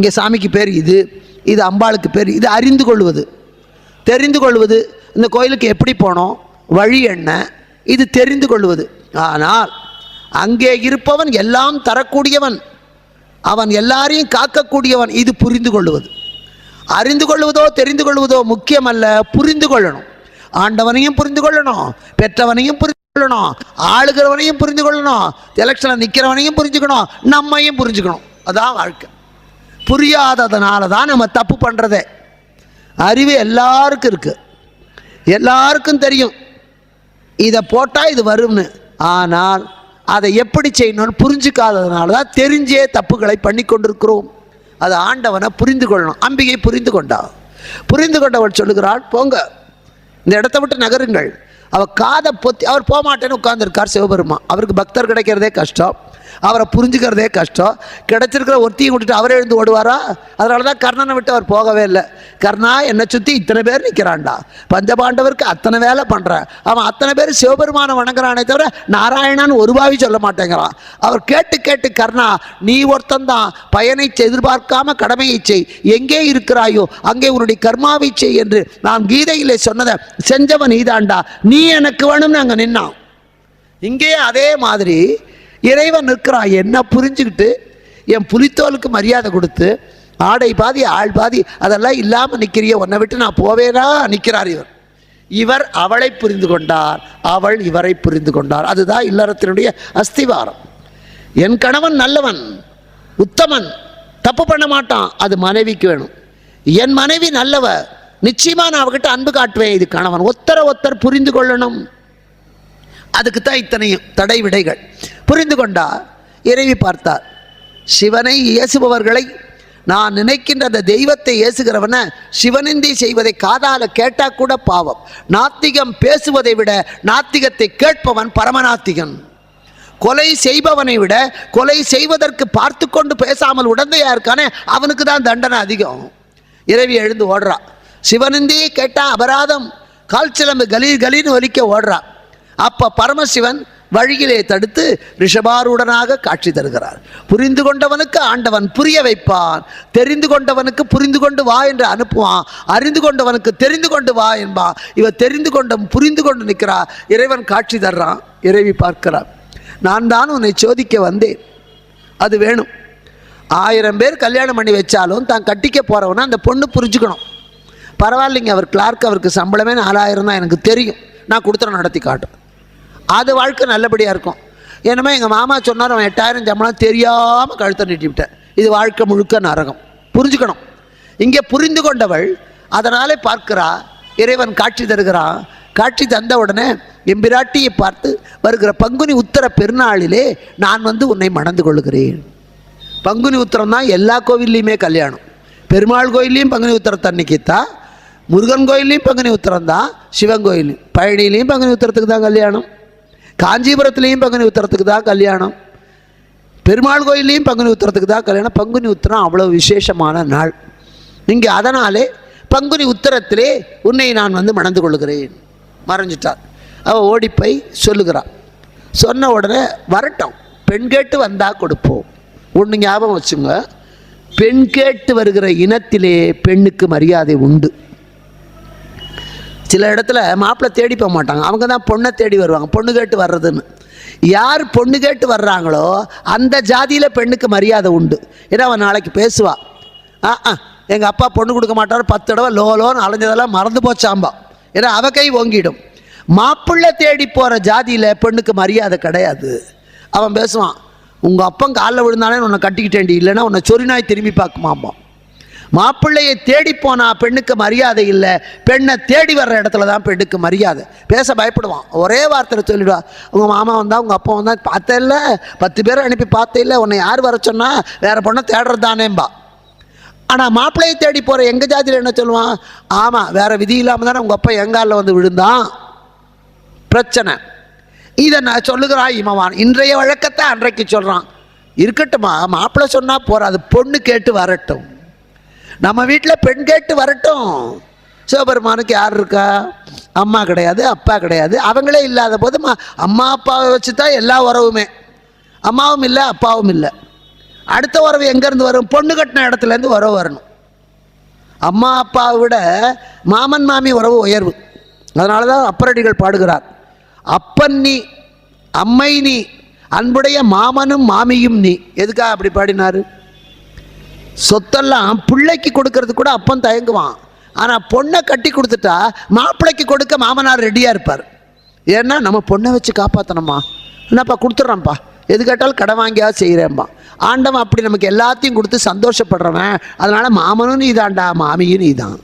இங்கே சாமிக்கு பேர் இது, இது அம்பாளுக்கு பேர், இது அறிந்து கொள்வது. தெரிந்து கொள்வது, இந்த கோயிலுக்கு எப்படி போனோம், வழி என்ன, இது தெரிந்து கொள்வது. ஆனால் அங்கே இருப்பவன் எல்லாம் தரக்கூடியவன், அவன் எல்லாரையும் காக்கக்கூடியவன், இது புரிந்து கொள்வது. அறிந்து கொள்வதோ தெரிந்து கொள்வதோ முக்கியமல்ல, புரிந்து கொள்ளணும். ஆண்டவனையும் புரிந்து கொள்ளணும், பெற்றவனையும் புரிந்து கொள்ளணும், ஆளுகிறவனையும் புரிந்து கொள்ளணும், எலெக்ஷனில் நிற்கிறவனையும் புரிஞ்சுக்கணும், நம்மையும் புரிஞ்சுக்கணும். அதான் வாழ்க்கை. புரியாததுனால தான் நம்ம தப்பு பண்ணுறதே. அறிவு எல்லாருக்கும் இருக்குது, எல்லாருக்கும் தெரியும் இதை போட்டால் இது வரும்னு. ஆனால் அதை எப்படி செய்யணும்னு புரிஞ்சுக்காததுனால தான் தெரிஞ்சே தப்புகளை பண்ணி கொண்டிருக்கிறோம். அது ஆண்டவனை புரிந்து கொள்ளணும். அம்பிகை புரிந்து கொண்டா. புரிந்து கொண்டவள் சொல்லுகிறாள், போங்க இந்த இடத்த விட்டு நகருங்கள். அவர் காதை பொத்தி, அவர் போக மாட்டேன்னு உட்கார்ந்துருக்கார் சிவபெருமான். அவருக்கு பக்தர் கிடைக்கிறதே கஷ்டம், அவரை புரிஞ்சுக்கிறதே கஷ்டம். கிடைச்சிருக்கிற ஒருத்தையும் விட்டுட்டு அவரே எழுந்து ஓடுவாரா? அதனால தான் கர்ணனை விட்டு அவர் போகவே இல்லை. கர்ணா, என்னை சுற்றி இத்தனை பேர் நிற்கிறான்டா, பஞ்சபாண்டவருக்கு அத்தனை வேலை பண்ணுறான், அவன் அத்தனை பேர் சிவபெருமானை வணங்குறானே தவிர நாராயணான்னு ஒரு பாவி சொல்ல மாட்டேங்கிறான். அவர் கேட்டு கேட்டு, கர்ணா நீ ஒருத்தந்தான், பயனை எதிர்பார்க்காம கடமையை செய், எங்கே இருக்கிறாயோ அங்கே உன்னுடைய கர்மாவை செய் என்று நான் கீதையிலே சொன்னதை செஞ்சவன் நீதாண்டா, நீ எனக்கு வேணும்னு அங்கே நின்னான். இங்கே அதே மாதிரி இறைவன் நிற்கிறான். என்ன புரிஞ்சுக்கிட்டு என் புலித்தோலுக்கு மரியாதை கொடுத்து ஆடை பாதி ஆள் பாதி அதெல்லாம் இல்லாமல் நிற்கிறிய, உன்னை விட்டு நான் போவேனா நிற்கிறார் இவர். இவர் அவளை புரிந்து கொண்டார், அவள் இவரை புரிந்து கொண்டார். அதுதான் இல்லறத்தினுடைய அஸ்திவாரம். என் கணவன் நல்லவன், உத்தமன், தப்பு பண்ண மாட்டான், அது மனைவிக்கு வேணும். என் மனைவி நல்லவ, நிச்சயமா நான் அவகிட்ட அன்பு காட்டுவேன். இது கணவன். ஒருத்தர் புரிந்து கொள்ளணும். அதுக்கு தான் இத்தனையும் தடை விடைகள். புரிந்து கொண்டா இறைவி பார்த்தார். சிவனை ஏசுபவர்களை, நான் நினைக்கின்ற அந்த தெய்வத்தை ஏசுகிறவனை சிவனிந்தி செய்வதை காதால கேட்டால் கூட பாவம். நாத்திகம் பேசுவதை விட நாத்திகத்தை கேட்பவன் பரமநாத்திகன். கொலை செய்பவனை விட கொலை செய்வதற்கு பார்த்து கொண்டு பேசாமல் உடந்தையா இருக்கானே அவனுக்கு தான் தண்டனை அதிகம். இறைவி எழுந்து ஓடுறா. சிவனிந்தியை கேட்டால் அபராதம், கால் சிலம்பு கலீர் கலீர்னு ஒலிக்க ஓடுறா. அப்போ பரமசிவன் வழியிலே தடுத்து ரிஷபாரூடனாக காட்சி தருகிறார். புரிந்து கொண்டவனுக்கு ஆண்டவன் புரிய வைப்பான், தெரிந்து கொண்டவனுக்கு புரிந்து கொண்டு வா என்று அனுப்புவான், அறிந்து கொண்டவனுக்கு தெரிந்து கொண்டு வா என்பான். இவ தெரிந்து கொண்டு புரிந்து கொண்டு நிற்கிறா. இறைவன் காட்சி தர்றான். இறைவி பார்க்கிறார். நான் தான் உன்னை சோதிக்க வந்தேன், அது வேணும். 1000 பேர் கல்யாணம் பண்ணி வச்சாலும் தான் கட்டிக்க போகிறவனா அந்த பொண்ணு புரிஞ்சுக்கணும். பரவாயில்லைங்க, அவர் கிளார்க், அவருக்கு சம்பளமே 4000 தான், எனக்கு தெரியும், நான் கொடுத்துற நடத்தி காட்டும். அது வாழ்க்கை நல்லபடியாக இருக்கும். என்னமோ எங்கள் மாமா சொன்னார், அவன் 8000 சம்பளம் தெரியாமல் கழுத்தை நீட்டிவிட்டேன். இது வாழ்க்கை முழுக்க நரகம். புரிஞ்சுக்கணும். இங்கே புரிந்து கொண்டவள் அதனாலே பார்க்கிறா. இறைவன் காட்சி தருகிறான். காட்சி தந்த உடனே எம்பிராட்டியை பார்த்து, வருகிற பங்குனி உத்தர பெருநாளிலே நான் உன்னை மணந்து கொள்கிறேன். பங்குனி உத்தரம் தான் எல்லா கோவில்லையுமே கல்யாணம். பெருமாள் கோயில்லையும் பங்குனி உத்தரத்தன்னைக்கு தான், முருகன் கோயிலையும் பங்குனி உத்தரம் தான், சிவன் கோயிலையும், பழனிலையும் பங்குனி உத்தரத்துக்கு தான் கல்யாணம், காஞ்சிபுரத்துலேயும் பங்குனி உத்தரத்துக்கு தான் கல்யாணம், பெருமாள் கோயிலையும் பங்குனி உத்தரத்துக்கு தான் கல்யாணம். பங்குனி உத்தரம் அவ்வளோ விசேஷமான நாள். இங்கே அதனாலே பங்குனி உத்தரத்திலே உன்னை நான் மணந்து கொள்கிறேன். மறைஞ்சிட்டார். அவள் ஓடிப்போய் சொல்லுகிறாள். சொன்ன உடனே வரட்டும், பெண் கேட்டு வந்தால் கொடுப்போம். ஒன்று ஞாபகம் வச்சுங்க, பெண் கேட்டு வருகிற இனத்திலே பெண்ணுக்கு மரியாதை உண்டு. சில இடத்துல மாப்பிள்ளை தேடி போக மாட்டாங்க, அவங்க தான் பொண்ணை தேடி வருவாங்க, பொண்ணு கேட்டு வர்றதுன்னு. யார் பொண்ணு கேட்டு வர்றாங்களோ அந்த ஜாதியில் பெண்ணுக்கு மரியாதை உண்டு. ஏன்னா அவன் நாளைக்கு பேசுவா, எங்கள் அப்பா பொண்ணு கொடுக்க மாட்டார், 10 தடவை லோன்னு அலைஞ்சதெல்லாம் மறந்து போச்சாம்பா. ஏன்னா அவ கை ஓங்கிடும். மாப்பிள்ளை தேடி போகிற ஜாதியில் பெண்ணுக்கு மரியாதை கிடையாது. அவன் பேசுவான், உங்கள் அப்பன் காலில் விழுந்தானே உன்னை கட்டிக்கிட்டேண்டி, இல்லைன்னா உன்னை சொரிநாய் திரும்பி பார்க்குமாம்பான். மாப்பிள்ளையை தேடி போனால் பெண்ணுக்கு மரியாதை இல்லை, பெண்ணை தேடி வர்ற இடத்துல தான் பெண்ணுக்கு மரியாதை. பேச பயப்படுவான். ஒரே வார்த்தையில் சொல்லிடுவா, உங்கள் மாமா வந்தால் உங்கள் அப்பா வந்தால் பார்த்தே இல்லை, 10 பேரை அனுப்பி பார்த்தே இல்லை, உன்னை யார் வர சொன்னால் வேறு பொண்ணை தேடுறது தானேம்பா. ஆனால் மாப்பிள்ளையை தேடி போகிற எங்கள் ஜாதியில் என்ன சொல்லுவான், ஆமாம் வேறு விதி இல்லாமல் தானே உங்கள் அப்பா எங்காலில் விழுந்தான், பிரச்சனை. இதை நான் சொல்லுகிறான் இமவான். இன்றைய வழக்கத்தை அன்றைக்கு சொல்கிறான். இருக்கட்டுமா, மாப்பிள்ளை சொன்னால் போகிறாது, பொண்ணு கேட்டு வரட்டும். நம்ம வீட்டில் பெண் கேட்டு வரட்டும். சிவபெருமானுக்கு யார் இருக்கா? அம்மா கிடையாது, அப்பா கிடையாது. அவங்களே இல்லாத போது அம்மா அப்பாவை வச்சு தான் எல்லா உறவுமே. அம்மாவும் இல்லை, அப்பாவும் இல்லை. அடுத்த உறவு எங்கேருந்து வரும்? பொண்ணு கட்டின இடத்துலேருந்து உறவு வரணும். அம்மா அப்பாவை விட மாமன் மாமி உறவு உயர்வு. அதனால தான் அப்பரடிகள் பாடுகிறார், அப்பன் நீ அம்மை நீ அன்புடைய மாமனும் மாமியும் நீ. எதுக்காக அப்படி பாடினார்? சொத்தெல்லாம் பிள்ளைக்கு கொடுக்கறது கூட அப்பன் தயங்குவான். ஆனால் பொண்ணை கட்டி கொடுத்துட்டா மாப்பிள்ளைக்கு கொடுக்க மாமனார் ரெடியாக இருப்பார். ஏன்னா நம்ம பொண்ணை வச்சு காப்பாற்றணுமா, என்னப்பா கொடுத்துட்றேன்ப்பா, எது கேட்டாலும் கடை வாங்கியாவது செய்கிறேன்ப்பா. ஆண்டவன் அப்படி நமக்கு எல்லாத்தையும் கொடுத்து சந்தோஷப்படுறவன். அதனால் மாமனும் நீ தான்டா, மாமியும் நீ தான்.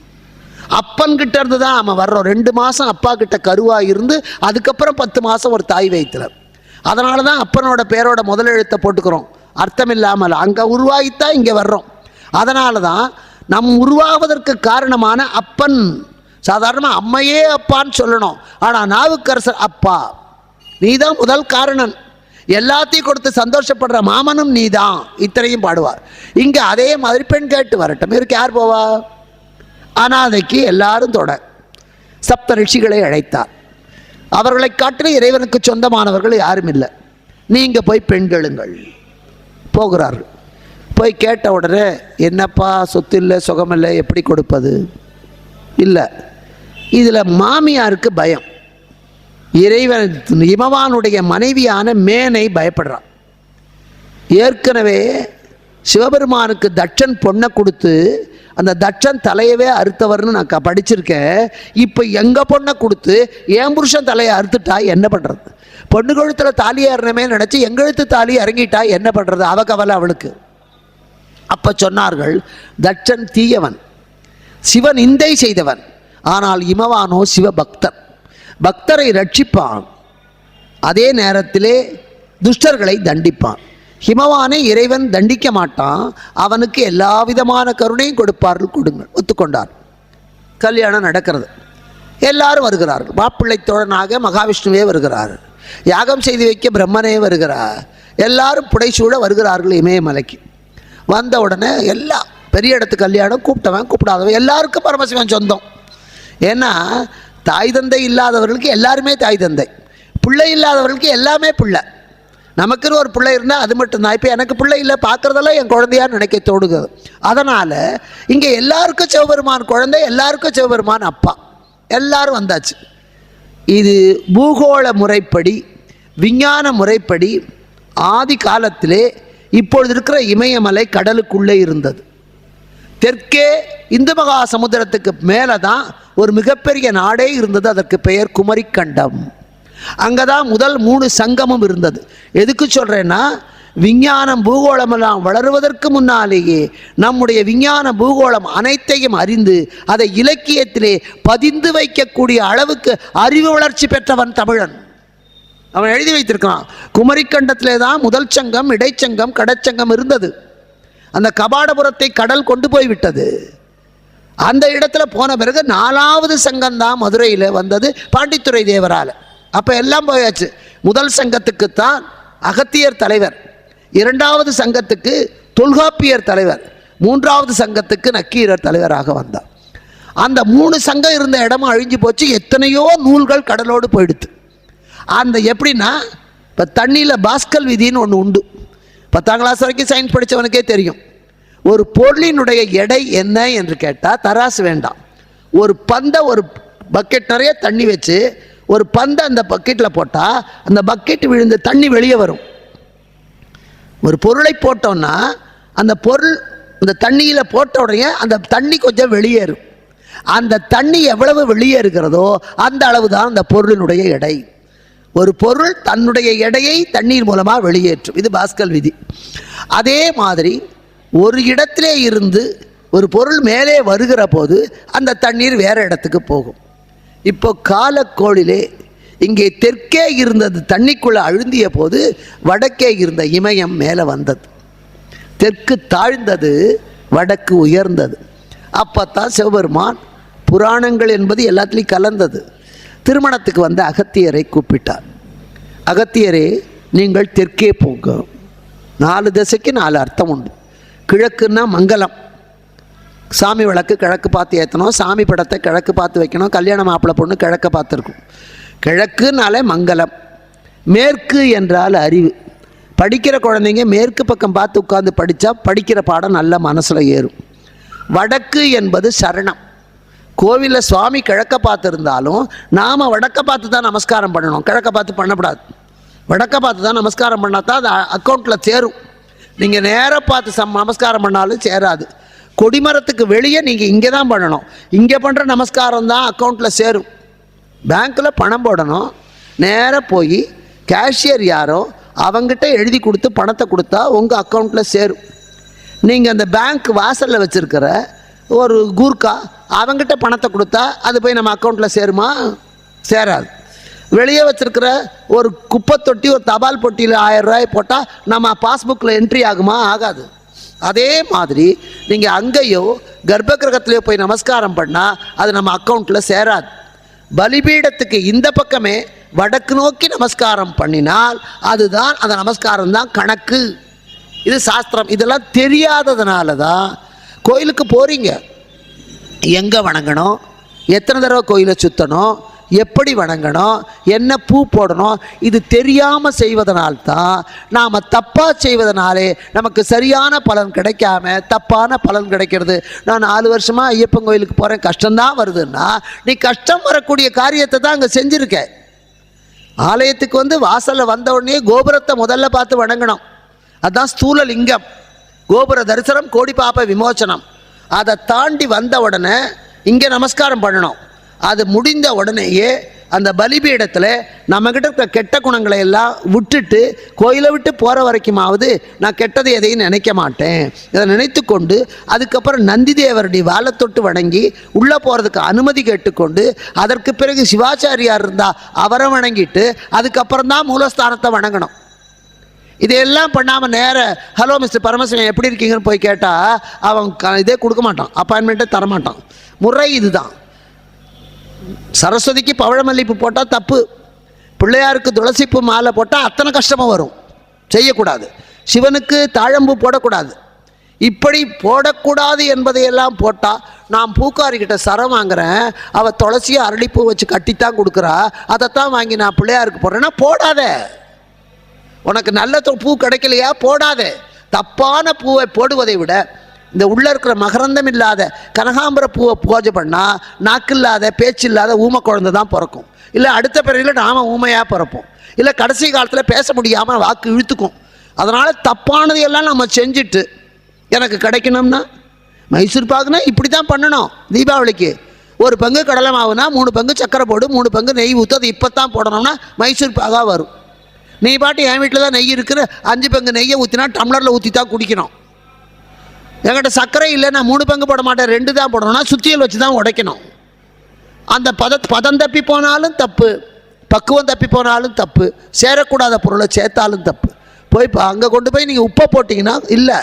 அப்பன்கிட்ட இருந்து தான் அவன் வர்றோம். 2 மாதம் அப்பா கிட்ட கருவாக இருந்து அதுக்கப்புறம் 10 மாதம் ஒரு தாய் வயிற்றுல. அதனால தான் அப்பனோட பேரோட முதல் எழுத்தை போட்டுக்கிறோம், அர்த்தம் இல்லாமல். அங்கே உருவாகித்தான் இங்கே வர்றோம். அதனால தான் நம் உருவாவதற்கு காரணமான அப்பன். சாதாரணமாக அம்மையே அப்பான்னு சொல்லணும், ஆனால் நாவுக்கரசர் அப்பா நீ தான் முதல் காரணன், எல்லாத்தையும் கொடுத்து சந்தோஷப்படுற மாமனும் நீ தான், இத்தனையும் பாடுவார். இங்கே அதே மாதிரி பெண் கேட்டு வரட்டும். இவருக்கு யார் போவா? அனாதைக்கு எல்லாரும் தொட சப்த ரிஷிகளை அழைத்தார். அவர்களை காட்டின இறைவனுக்கு சொந்தமானவர்கள் யாரும் இல்லை. நீங்கள் போய் பெண்களுங்கள். போகிறார்கள். போய் கேட்ட உடனே என்னப்பா சொத்து இல்லை சுகம் இல்லை, எப்படி கொடுப்பது? இல்லை. இதில் மாமியாருக்கு பயம். இறைவன் இமவானுடைய மனைவியான மேனை பயப்படுறான். ஏற்கனவே சிவபெருமானுக்கு தட்சன் பொண்ணை கொடுத்து அந்த தட்சன் தலையவே அறுத்தவர்னு நான் படிச்சிருக்கேன். இப்போ எங்கள் பொண்ணை கொடுத்து என் புருஷன் தலையை அறுத்துட்டா என்ன பண்ணுறது? பொண்ணு கழுத்தில் தாலி ஏறணுமே நினச்சி எங்கெழுத்து தாலி இறங்கிட்டா என்ன பண்ணுறது? அவ கவலை அவளுக்கு. அப்போ சொன்னார்கள், தட்சன் தீயவன், சிவன் நிந்தை செய்தவன். ஆனால் இமவானோ சிவபக்தன், பக்தரை ரட்சிப்பான், அதே நேரத்திலே துஷ்டர்களை தண்டிப்பான். ஹிமவானை இறைவன் தண்டிக்க மாட்டான், அவனுக்கு எல்லா விதமான கருணையும் கொடுப்பார்கள். கொடுங்கள். ஒத்துக்கொண்டார். கல்யாணம் நடக்கிறது. எல்லாரும் வருகிறார்கள். மாப்பிள்ளை தோழனாக மகாவிஷ்ணுவே வருகிறார். யாகம் செய்து வைக்க பிரம்மனே வருகிறார். எல்லாரும் புடைசூழ வருகிறார்கள் இமயமலைக்கு. வந்த உடனே எல்லா பெரிய இடத்து கல்யாணம், கூப்பிட்டவன் கூப்பிடாதவன் எல்லாருக்கும் பரமசிவன் சொந்தம். ஏன்னா தாய் தந்தை இல்லாதவர்களுக்கு எல்லாருமே தாய் தந்தை, பிள்ளை இல்லாதவர்களுக்கு எல்லாமே பிள்ளை. நமக்குன்னு ஒரு பிள்ளை இருந்தால் அது மட்டும்தான். இப்போ எனக்கு பிள்ளை இல்லை, பார்க்குறதெல்லாம் என் குழந்தையான்னு நினைக்க தோடுகிறது. அதனால் இங்கே எல்லாருக்கும் சிவபெருமான் குழந்தை, எல்லாருக்கும் சிவபெருமான் அப்பா, எல்லாரும் வந்தாச்சு. இது பூகோள முறைப்படி, விஞ்ஞான முறைப்படி ஆதி காலத்திலே இப்பொழுது இருக்கிற இமயமலை கடலுக்குள்ளே இருந்தது. தெற்கே இந்து மகா சமுத்திரத்துக்கு மேலே தான் ஒரு மிகப்பெரிய நாடே இருந்தது. அதற்கு பெயர் குமரிக்கண்டம். அங்கே தான் முதல் 3 சங்கமும் இருந்தது. எதுக்கு சொல்கிறேன்னா, விஞ்ஞானம் பூகோளமெல்லாம் வளருவதற்கு முன்னாலேயே நம்முடைய விஞ்ஞான பூகோளம் அனைத்தையும் அறிந்து அதை இலக்கியத்திலே பதிந்து வைக்கக்கூடிய அளவுக்கு அறிவு வளர்ச்சி பெற்றவன் தமிழன். அவன் எழுதி வைத்திருக்கான். குமரிக்கண்டத்திலே தான் முதல் சங்கம், இடைச்சங்கம், கடச்சங்கம் இருந்தது. அந்த கபாடபுரத்தை கடல் கொண்டு போய்விட்டது. அந்த இடத்துல போன பிறகு 4வது சங்கம் தான் மதுரையில் வந்தது பாண்டித்துரை தேவரால். அப்போ எல்லாம் போயாச்சு. முதல் சங்கத்துக்குத்தான் அகத்தியர் தலைவர், 2வது சங்கத்துக்கு தொல்காப்பியர் தலைவர், 3வது சங்கத்துக்கு நக்கீரர் தலைவராக வந்தார். அந்த 3 சங்கம் இருந்த இடமும் அழிஞ்சு போச்சு. எத்தனையோ நூல்கள் கடலோடு போயிடுது. அந்த எப்படின்னா, இப்போ தண்ணியில் பாஸ்கல் விதின்னு ஒன்று உண்டு. 10ஆம் கிளாஸ் வரைக்கும் சயின்ஸ் படித்தவனுக்கே தெரியும். ஒரு பொருளினுடைய எடை என்ன என்று கேட்டால் தராசு வேண்டாம். ஒரு பந்தை ஒரு பக்கெட் நிறைய தண்ணி வச்சு ஒரு பந்தை அந்த பக்கெட்டில் போட்டால் அந்த பக்கெட் விழுந்து தண்ணி வெளியே வரும். ஒரு பொருளை போட்டோம்னா அந்த பொருள் அந்த தண்ணியில் போட்ட உடனே அந்த தண்ணி கொஞ்சம் வெளியேறும். அந்த தண்ணி எவ்வளவு வெளியேறுகிறதோ அந்த அளவு தான் அந்த பொருளினுடைய எடை. ஒரு பொருள் தன்னுடைய எடையை தண்ணீர் மூலமாக வெளியேற்றும். இது பாஸ்கல் விதி. அதே மாதிரி ஒரு இடத்திலே இருந்து ஒரு பொருள் மேலே வருகிற போது அந்த தண்ணீர் வேறு இடத்துக்கு போகும். இப்போ காலக்கோளிலே இங்கே தெற்கே இருந்தது தண்ணிக்குள்ளே அழுந்திய போது வடக்கே இருந்த இமயம் மேலே வந்தது. தெற்கு தாழ்ந்தது, வடக்கு உயர்ந்தது. அப்போத்தான் சிவபெருமான் புராணங்கள் என்பது எல்லாத்துலேயும் கலந்தது. திருமணத்துக்கு வந்த அகத்தியரை கூப்பிட்டார். அகத்தியரே, நீங்கள் தெற்கே போங்க. 4 திசைக்கு 4 அர்த்தம் உண்டு. கிழக்குன்னா மங்கலம், சாமி விளக்கு கிழக்கு பார்த்து ஏற்றணும், சாமி படத்தை கிழக்கு பார்த்து வைக்கணும், கல்யாண மாப்பிள்ளை பொண்ணு கிழக்க பார்த்துருக்கும். கிழக்குனாலே மங்கலம். மேற்கு என்றால் அறிவு. படிக்கிற குழந்தைங்க மேற்கு பக்கம் பார்த்து உட்காந்து படித்தா படிக்கிற பாடம் நல்ல மனசில் ஏறும். வடக்கு என்பது சரணம். கோவிலில் சுவாமி கிழக்க பார்த்து இருந்தாலும் நாம் வடக்க பார்த்து தான் நமஸ்காரம் பண்ணணும், கிழக்க பார்த்து பண்ணக்கூடாது. வடக்க பார்த்து தான் நமஸ்காரம் பண்ணால் தான் அது அக்கௌண்ட்டில் சேரும். நீங்கள் நேராக பார்த்து நமஸ்காரம் பண்ணாலும் சேராது. கொடிமரத்துக்கு வெளியே நீங்கள் இங்கே தான் பண்ணணும். இங்கே பண்ணுற நமஸ்காரம் தான் அக்கௌண்ட்டில் சேரும். பேங்க்கில் பணம் போடணும், நேராக போய் கேஷியர் யாரோ அவங்ககிட்ட எழுதி கொடுத்து பணத்தை கொடுத்தா உங்கள் அக்கௌண்ட்டில் சேரும். நீங்கள் அந்த பேங்க் வாசலில் வச்சுருக்கிற ஒரு கூர்க்கா அவங்ககிட்ட பணத்தை கொடுத்தா அது போய் நம்ம அக்கௌண்ட்டில் சேருமா? சேராது. வெளியே வச்சுருக்கிற ஒரு குப்பை தொட்டி, ஒரு தபால் பொட்டியில் 1000 ரூபாய் போட்டால் நம்ம பாஸ்புக்கில் என்ட்ரி ஆகுமா? ஆகாது. அதே மாதிரி நீங்கள் அங்கேயோ கர்ப்ப கிரகத்திலேயோ போய் நமஸ்காரம் பண்ணால் அது நம்ம அக்கௌண்ட்டில் சேராது. பலிபீடத்துக்கு இந்த பக்கமே வடக்கு நோக்கி நமஸ்காரம் பண்ணினால் அதுதான் அந்த நமஸ்காரம் தான் கணக்கு. இது சாஸ்திரம். இதெல்லாம் தெரியாததுனால தான் கோயிலுக்கு போகிறீங்க, எங்கே வணங்கணும், எத்தனை தடவை கோயிலை சுற்றணும், எப்படி வணங்கணும், என்ன பூ போடணும், இது தெரியாமல் செய்வதனால்தான் நாம் தப்பாக செய்வதனாலே நமக்கு சரியான பலன் கிடைக்காம தப்பான பலன் கிடைக்கிறது. நான் 4 வருஷமாக ஐயப்பன் கோயிலுக்கு போகிறேன், கஷ்டம்தான் வருதுன்னா நீ கஷ்டம் வரக்கூடிய காரியத்தை தான் அங்கே செஞ்சுருக்க. ஆலயத்துக்கு வந்து வாசலில் வந்த உடனே கோபுரத்தை முதல்ல பார்த்து வணங்கணும். அதுதான் ஸ்தூல லிங்கம். கோபுர தரிசனம் கோடி பாப விமோச்சனம். அதை தாண்டி வந்த உடனே இங்கே நமஸ்காரம் பண்ணணும். அது முடிந்த உடனேயே அந்த பலிபீடத்தில் நம்மக்கிட்ட இருக்க கெட்ட குணங்களை எல்லாம் விட்டுட்டு கோயிலை விட்டு போகிற வரைக்குமாவது நான் கெட்டதை எதையும் நினைக்க மாட்டேன், இதை நினைத்து கொண்டு அதுக்கப்புறம் நந்தி தேவருடைய வாழை தொட்டு வணங்கி உள்ளே போகிறதுக்கு அனுமதி கேட்டுக்கொண்டு அதற்கு பிறகு சிவாச்சாரியார் இருந்தால் அவரை வணங்கிட்டு அதுக்கப்புறம் தான் மூலஸ்தானத்தை வணங்கணும். இதையெல்லாம் பண்ணாமல் நேர ஹலோ மிஸ்டர் பரமசிவன் எப்படி இருக்கீங்கன்னு போய் கேட்டால் அவன் இதே கொடுக்க மாட்டான், அப்பாயின்மெண்ட்டே தரமாட்டான். முறை இதுதான். சரஸ்வதிக்கு பவழமல்லிப்பூ போட்டால் தப்பு, பிள்ளையாருக்கு துளசிப்பூ மாலை போட்டால் அத்தனை கஷ்டமாக வரும், செய்யக்கூடாது. சிவனுக்கு தாழம்பூ போடக்கூடாது. இப்படி போடக்கூடாது என்பதையெல்லாம் போட்டால் நான் பூக்காரிக்கிட்ட சரம் வாங்குகிறேன், அவள் துளசியை அரளிப்பூ வச்சு கட்டித்தான் கொடுக்குறா, அதைத்தான் வாங்கி நான் பிள்ளையாருக்கு போடுறேன்னா போடாத. உனக்கு நல்ல பூ கிடைக்கலையா போடாத. தப்பான பூவை போடுவதை விட இந்த உள்ளே இருக்கிற மகரந்தம் இல்லாத கனகாம்பர பூவை பூஜை பண்ணால் நாக்கு இல்லாத பேச்சு இல்லாத ஊமை குழந்தை தான் பிறக்கும். இல்லை அடுத்த பிறவியில் நாம் ஊமையாக பிறப்போம். இல்லை கடைசி காலத்தில் பேச முடியாமல் வாக்கு இழுத்துக்கும். அதனால் தப்பானதையெல்லாம் நம்ம செஞ்சுட்டு எனக்கு கிடைக்கணும்னா மைசூர் பாக்குனா இப்படி தான் பண்ணணும். தீபாவளிக்கு 1 பங்கு கடலை மாவுனா 3 பங்கு சக்கரை போடு, 3 பங்கு நெய் ஊற்று. அது இப்போ தான் போடணும்னா மைசூர் பாகாக வரும். நீ பாட்டு என் வீட்டில் தான் நெய் இருக்குது, 5 பங்கு நெய்யை ஊற்றினா டம்ளரில் ஊற்றி தான் குடிக்கணும். என்கிட்ட சர்க்கரை இல்லை, நான் 3 பங்கு போட மாட்டேன் 2 தான் போடணும்னா சுத்தியல் வச்சு தான் உடைக்கணும். அந்த பதம் தப்பி போனாலும் தப்பு, பக்குவம் தப்பி போனாலும் தப்பு, சேரக்கூடாத பொருளை சேர்த்தாலும் தப்பு. போய் அங்கே கொண்டு போய் நீங்கள் உப்பை போட்டிங்கன்னா இல்லை.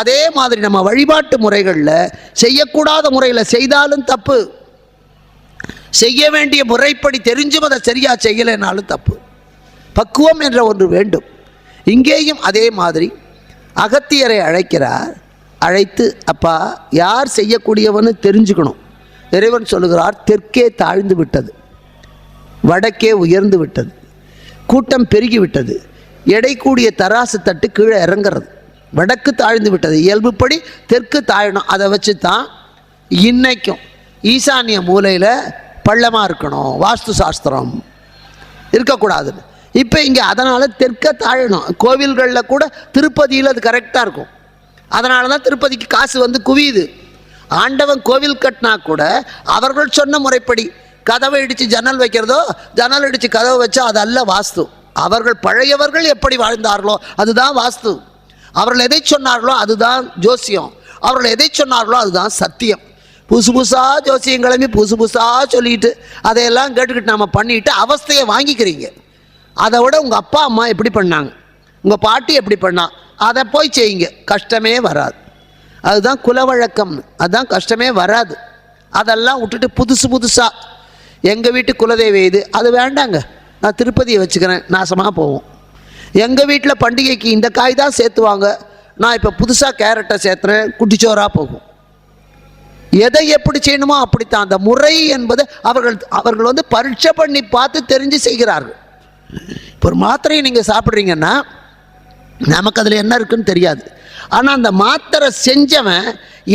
அதே மாதிரி நம்ம வழிபாட்டு முறைகளில் செய்யக்கூடாத முறையில் செய்தாலும் தப்பு, செய்ய வேண்டிய முறைப்படி தெரிஞ்சும் அதை சரியாக செய்யலைனாலும் தப்பு. பக்குவம் என்ற ஒன்று வேண்டும். இங்கேயும் அதே மாதிரி அகத்தியரை அழைக்கிறார். அழைத்து அப்பா யார் செய்யக்கூடியவன்னு தெரிஞ்சுக்கணும். இறைவன் சொல்லுகிறார், தெற்கே தாழ்ந்து விட்டது, வடக்கே உயர்ந்து விட்டது, கூட்டம் பெருகி விட்டது, எடை கூடிய தராசு தட்டு கீழே இறங்கிறது. வடக்கு தாழ்ந்து விட்டது, இயல்புப்படி தெற்கு தாழணும். அதை வச்சு தான் இன்னைக்கும் ஈசானிய மூலையில் பள்ளமாக இருக்கணும், வாஸ்து சாஸ்திரம் இருக்கக்கூடாதுன்னு. இப்போ இங்கே அதனால் தெற்க தாழணும். கோவில்களில் கூட திருப்பதியில் அது கரெக்டாக இருக்கும். அதனால தான் திருப்பதிக்கு காசு வந்து குவியுது. ஆண்டவன் கோவில் கட்டினா கூட அவர்கள் சொன்ன முறைப்படி கதவை இடித்து ஜன்னல் வைக்கிறதோ, ஜன்னல் இடித்து கதவை வச்சா அது அல்ல வாஸ்து. அவர்கள் பழையவர்கள் எப்படி வாழ்ந்தார்களோ அதுதான் வாஸ்து. அவர்கள் எதை சொன்னார்களோ அதுதான் ஜோசியம். அவர்கள் எதை சொன்னார்களோ அதுதான் சத்தியம். புதுசாக ஜோசியம் கிளம்பி புதுசாக சொல்லிட்டு அதையெல்லாம் கேட்டுக்கிட்டு நம்ம பண்ணிட்டு அவஸ்தையை வாங்கிக்கிறீங்க. அதை விட உங்கள் அப்பா அம்மா எப்படி பண்ணாங்க, உங்கள் பாட்டி எப்படி பண்ணா, அதை போய் செய்யுங்க, கஷ்டமே வராது. அதுதான் குலவழக்கம், அதுதான் கஷ்டமே வராது. அதெல்லாம் விட்டுட்டு புதுசாக எங்கள் வீட்டு குலதெய்வ இது அது வேண்டாங்க, நான் திருப்பதியை வச்சுக்கிறேன், நாசமாக போவோம். எங்கள் வீட்டில் பண்டிகைக்கு இந்த காய் தான் சேர்த்துவாங்க, நான் இப்போ புதுசாக கேரட்டை சேர்த்துறேன், குட்டிச்சோராக போகும். எதை எப்படி செய்யணுமோ அப்படித்தான். அந்த முறை என்பது அவர்கள் வந்து பரீட்சை பண்ணி பார்த்து தெரிஞ்சு செய்கிறார்கள். இப்போ ஒரு மாத்திரையை நீங்கள் சாப்பிட்றீங்கன்னா நமக்கு அதில் என்ன இருக்குன்னு தெரியாது. ஆனால் அந்த மாத்திரை செஞ்சவன்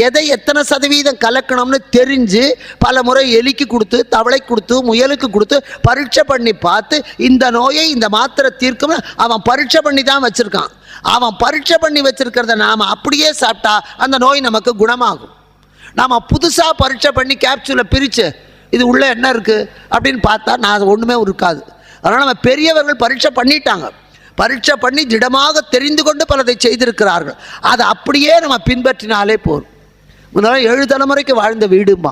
எதை எத்தனை சதவீதம் கலக்கணும்னு தெரிஞ்சு பல முறை எலிக்கு கொடுத்து, தவளை கொடுத்து, முயலுக்கு கொடுத்து பரீட்சை பண்ணி பார்த்து இந்த நோயை இந்த மாத்திரை தீர்க்கும்னு அவன் பரீட்சை பண்ணி தான் வச்சுருக்கான். அவன் பரீட்சை பண்ணி வச்சுருக்கிறத நாம் அப்படியே சாப்பிட்டா அந்த நோய் நமக்கு குணமாகும். நாம் புதுசாக பரீட்சை பண்ணி கேப்சூலை பிரித்து இது உள்ளே என்ன இருக்குது அப்படின்னு பார்த்தா நான் ஒன்றுமே இருக்காது. அதனால் நம்ம பெரியவர்கள் பரீட்சை பண்ணிட்டாங்க. பரீட்சை பண்ணி திடமாக தெரிந்து கொண்டு பலதை செய்திருக்கிறார்கள். அதை அப்படியே நம்ம பின்பற்றினாலே போதும். முன்னாடி 7 தலைமுறைக்கு வாழ்ந்த வீடுமா.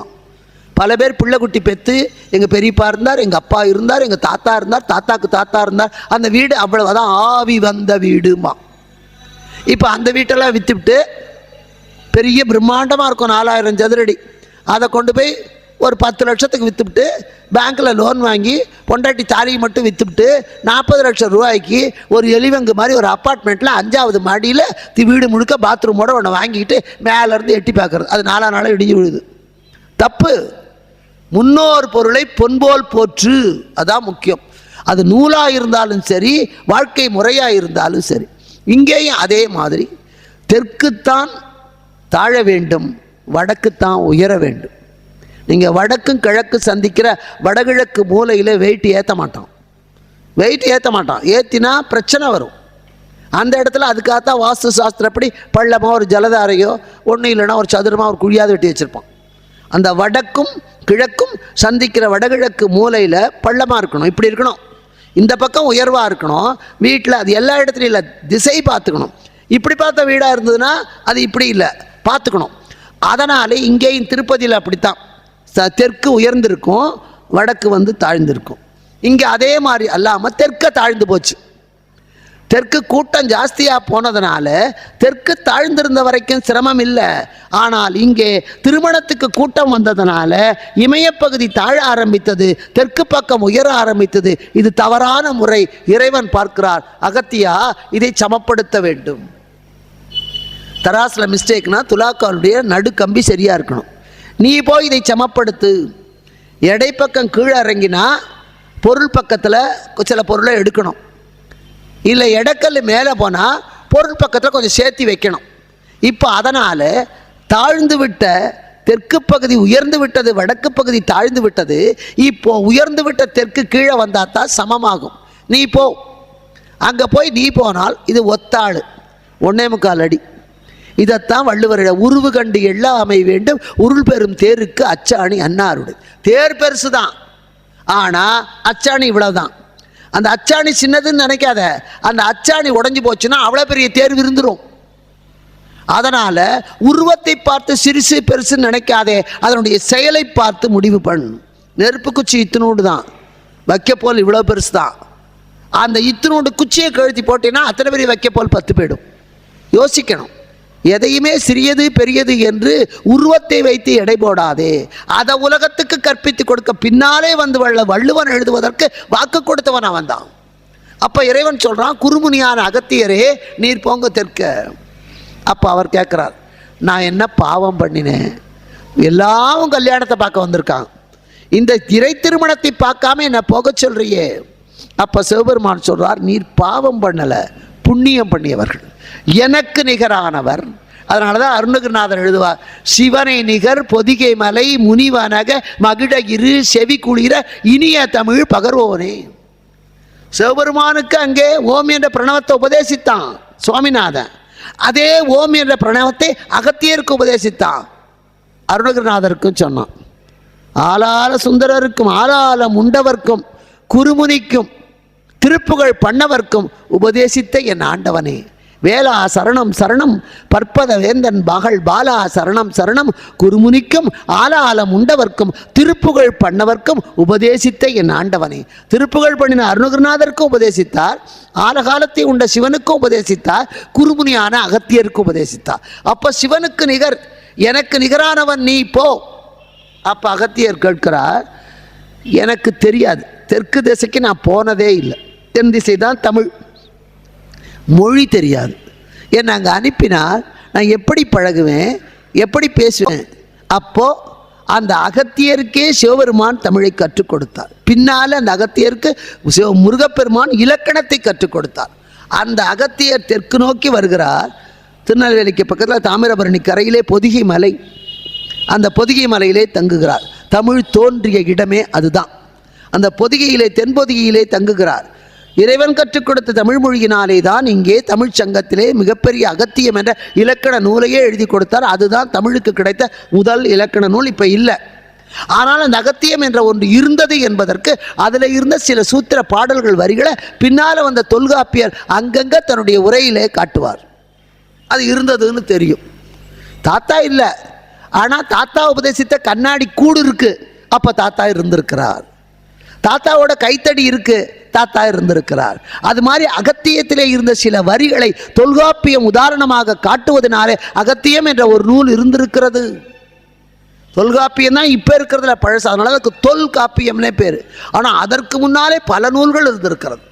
பல பேர் பிள்ளை குட்டி பெற்று எங்கள் பெரியப்பா இருந்தார், எங்கள் அப்பா இருந்தார், எங்கள் தாத்தா இருந்தார், தாத்தாக்கு தாத்தா இருந்தார். அந்த வீடு அவ்வளவுதான் ஆவி வந்த வீடுமா. இப்போ அந்த வீட்டெல்லாம் விற்றுவிட்டு பெரிய பிரம்மாண்டமாக இருக்கும் 4000 சதுரடி. அதை கொண்டு போய் ஒரு 10 லட்சத்துக்கு விற்றுவிட்டு பேங்க்கில் லோன் வாங்கி பொண்டாட்டி தாலியை மட்டும் விற்றுவிட்டு 40 லட்சம் ரூபாய்க்கு ஒரு எலிவங்கு மாதிரி ஒரு அப்பார்ட்மெண்ட்டில் 5வது மாடியில் வீடு முழுக்க பாத்ரூமோடு ஒன்று வாங்கிக்கிட்டு மேலேருந்து எட்டி பார்க்குறது. அது 4 நாளாக இடிஞ்சு விழுது. தப்பு. முன்னோர் பொருளை பொன்போல் போற்று, அதான் முக்கியம். அது நூலாக இருந்தாலும் சரி, வாழ்க்கை முறையாக இருந்தாலும் சரி. இங்கேயும் அதே மாதிரி தெற்குத்தான் தாழ வேண்டும், வடக்குத்தான் உயர வேண்டும். நீங்கள் வடக்கும் கிழக்கு சந்திக்கிற வடகிழக்கு மூலையில் வெயிட் ஏற்ற மாட்டோம். ஏற்றினா பிரச்சனை வரும். அந்த இடத்துல அதுக்காகத்தான் வாஸ்து சாஸ்திரப்படி பள்ளமாக ஒரு ஜலதாரையோ ஒன்றும் இல்லைன்னா ஒரு சதுரமாக ஒரு குழியாவது வெட்டி வச்சுருப்போம். அந்த வடக்கும் கிழக்கும் சந்திக்கிற வடகிழக்கு மூலையில் பள்ளமாக இருக்கணும். இப்படி இருக்கணும். இந்த பக்கம் உயர்வாக இருக்கணும். வீட்டில் அது எல்லா இடத்துலையும் இல்லை, திசை பார்த்துக்கணும். இப்படி பார்த்த வீடாக இருந்ததுன்னா அது இப்படி இல்லை, பார்த்துக்கணும். அதனால் இங்கேயும் திருப்பதியில் அப்படித்தான் தெற்கு உயர்ந்திருக்கும், வடக்கு தாழ்ந்திருக்கும். இங்கே அதே மாதிரி அல்லாமல் தெற்க தாழ்ந்து போச்சு. தெற்கு கூட்டம் ஜாஸ்தியாக போனதுனால தெற்கு தாழ்ந்திருந்த வரைக்கும் சிரமம் இல்லை. ஆனால் இங்கே திருமணத்துக்கு கூட்டம் வந்ததுனால இமயப்பகுதி தாழ ஆரம்பித்தது, தெற்கு பக்கம் உயர ஆரம்பித்தது. இது தவறான முறை. இறைவன் பார்க்கிறார், அகத்தியா இதை சமப்படுத்த வேண்டும். தராசில் மிஸ்டேக்னா துலாக்காலுடைய நடு கம்பி சரியாக இருக்கணும். நீ போய் இதை சமப்படுத்து. எடைப்பக்கம் கீழே இறங்கினா பொருள் பக்கத்தில் சில பொருளை எடுக்கணும். இல்லை எடைக்கல் மேலே போனால் பொருள் பக்கத்தில் கொஞ்சம் சேர்த்து வைக்கணும். இப்போ அதனால் தாழ்ந்து விட்ட தெற்கு பகுதி உயர்ந்து விட்டது, வடக்கு பகுதி தாழ்ந்து விட்டது. இப்போ உயர்ந்து விட்ட தெற்கு கீழே வந்தால் தான் சமமாகும். நீ போ. அங்கே போய் நீ போனால் இது ஒத்தாள் 1.25 அடி. இதைத்தான் வள்ளுவரிட உருவு கண்டு எல்லாமை வேண்டும் உருள் பெறும் தேருக்கு அச்சாணி அன்னாருடைய. தேர் பெருசு தான், ஆனால் அச்சாணி இவ்வளவுதான். அந்த அச்சாணி சின்னதுன்னு நினைக்காத. அந்த அச்சாணி உடஞ்சி போச்சுன்னா அவ்வளோ பெரிய தேர் விருந்துடும். அதனால் உருவத்தை பார்த்து சிறுசு பெருசுன்னு நினைக்காதே, அதனுடைய செயலை பார்த்து முடிவு பண்ணணும். நெருப்பு குச்சி இத்தினோடு தான், வைக்கப்போல் இவ்வளோ பெருசு தான். அந்த இத்தினோடு குச்சியை கழுத்தி போட்டேன்னா அத்தனை பெரிய வைக்கப்போல் 10 போயிடும். யோசிக்கணும். எதையுமே சிறியது பெரியது என்று உருவத்தை வைத்து எடை போடாதே. அதை உலகத்துக்கு கற்பித்து கொடுக்க பின்னாலே வள்ளுவன் எழுதுவதற்கு வாக்கு கொடுத்தவன் அவன் தான். அப்போ இறைவன் சொல்கிறான், குறுமுனியான அகத்தியரே நீர் போங்க தெற்க. அப்போ அவர் கேட்குறார், நான் என்ன பாவம் பண்ணினேன்? எல்லாரும் கல்யாணத்தை பார்க்க வந்திருக்காங்க, இந்த இறை திருமணத்தை பார்க்காம என்ன போக சொல்றியே. அப்போ சிவபெருமான் சொல்கிறார், நீர் பாவம் பண்ணலை, புண்ணியம் பண்ணியவர்கள், எனக்கு நிகரானவர். அதனால தான் அருணகிரிநாதர் எழுதுவார், சிவனை நிகர் பொதிகை மலை முனிவனக மகிழகிரு செவி குளிர இனிய தமிழ் பகர்வோனே. சிவபெருமானுக்கு அங்கே ஓம் என்ற பிரணவத்தை உபதேசித்தான் சுவாமிநாதன். அதே ஓம் என்ற பிரணவத்தை அகத்தியருக்கு உபதேசித்தான், அருணகிரிநாதருக்கும் சொன்னான். ஆளால சுந்தரருக்கும் ஆளால முண்டவர்க்கும் குருமுனிக்கும் திருப்புகழ் பண்ணவர்க்கும் உபதேசித்த என் ஆண்டவனே, வேளா சரணம் சரணம் பற்பத வேந்தன் பகல் பாலா சரணம் சரணம் குருமுனிக்கும் ஆலாலம் உண்டவர்க்கும் திருப்புகழ் பண்ணவர்க்கும் உபதேசித்த என் ஆண்டவனே. திருப்புகழ் பண்ணின அருணகிரிநாதருக்கும் உபதேசித்தார், ஆலகாலத்தை உண்ட சிவனுக்கும் உபதேசித்தார், குருமுனியான அகத்தியருக்கும் உபதேசித்தார். அப்போ சிவனுக்கு நிகர், எனக்கு நிகரானவன் நீ போ. அப்போ அகத்தியர் கேட்கிறார், எனக்கு தெரியாது, தெற்கு திசைக்கு நான் போனதே இல்லை, தென் திசை தான் தமிழ், மொழி தெரியாது. என்னை அங்கே அனுப்பினால் நான் எப்படி பழகுவேன், எப்படி பேசுவேன்? அப்போது அந்த அகத்தியருக்கே சிவபெருமான் தமிழை கற்றுக் கொடுத்தார். பின்னால் அந்த அகத்தியருக்கு முருகப்பெருமான் இலக்கணத்தை கற்றுக் கொடுத்தார். அந்த அகத்தியர் தெற்கு நோக்கி வருகிறார். திருநெல்வேலிக்கு பக்கத்தில் தாமிரபரணி கரையிலே பொதிகை மலை, அந்த பொதிகை மலையிலே தங்குகிறார். தமிழ் தோன்றிய இடமே அதுதான். அந்த பொதிகையிலே தென்பொதிகையிலே தங்குகிறார். இறைவன் கற்றுக் கொடுத்த தமிழ் மொழியினாலே தான் இங்கே தமிழ் சங்கத்திலே மிகப்பெரிய அகத்தியம் என்ற இலக்கண நூலையே எழுதி கொடுத்தார். அதுதான் தமிழுக்கு கிடைத்த முதல் இலக்கண நூல். இப்போ இல்லை. ஆனால் அந்த அகத்தியம் என்ற ஒன்று இருந்தது என்பதற்கு அதில் இருந்த சில சூத்திர பாடல்கள் வரிகளை பின்னால் வந்த தொல்காப்பியர் அங்கங்கே தன்னுடைய உரையிலே காட்டுவார். அது இருந்ததுன்னு தெரியும். தாத்தா இல்லை, ஆனால் தாத்தா உபதேசித்த கண்ணாடி கூடு இருக்கு, அப்போ தாத்தா இருந்திருக்கிறார். தாத்தாவோட கைத்தடி இருக்கு, தாத்தா இருந்திருக்கிறார். அது மாதிரி அகத்தியத்திலே இருந்த சில வரிகளை தொல்காப்பியம் உதாரணமாக காட்டுவதனாலே அகத்தியம் என்ற ஒரு நூல் இருந்திருக்கிறது. தொல்காப்பியம் தான் இப்போ இருக்கிறதுல பழசு, அதனால அதுக்கு தொல்காப்பியம்னே பேர். ஆனால் அதற்கு முன்னாலே பல நூல்கள் இருந்திருக்கிறது.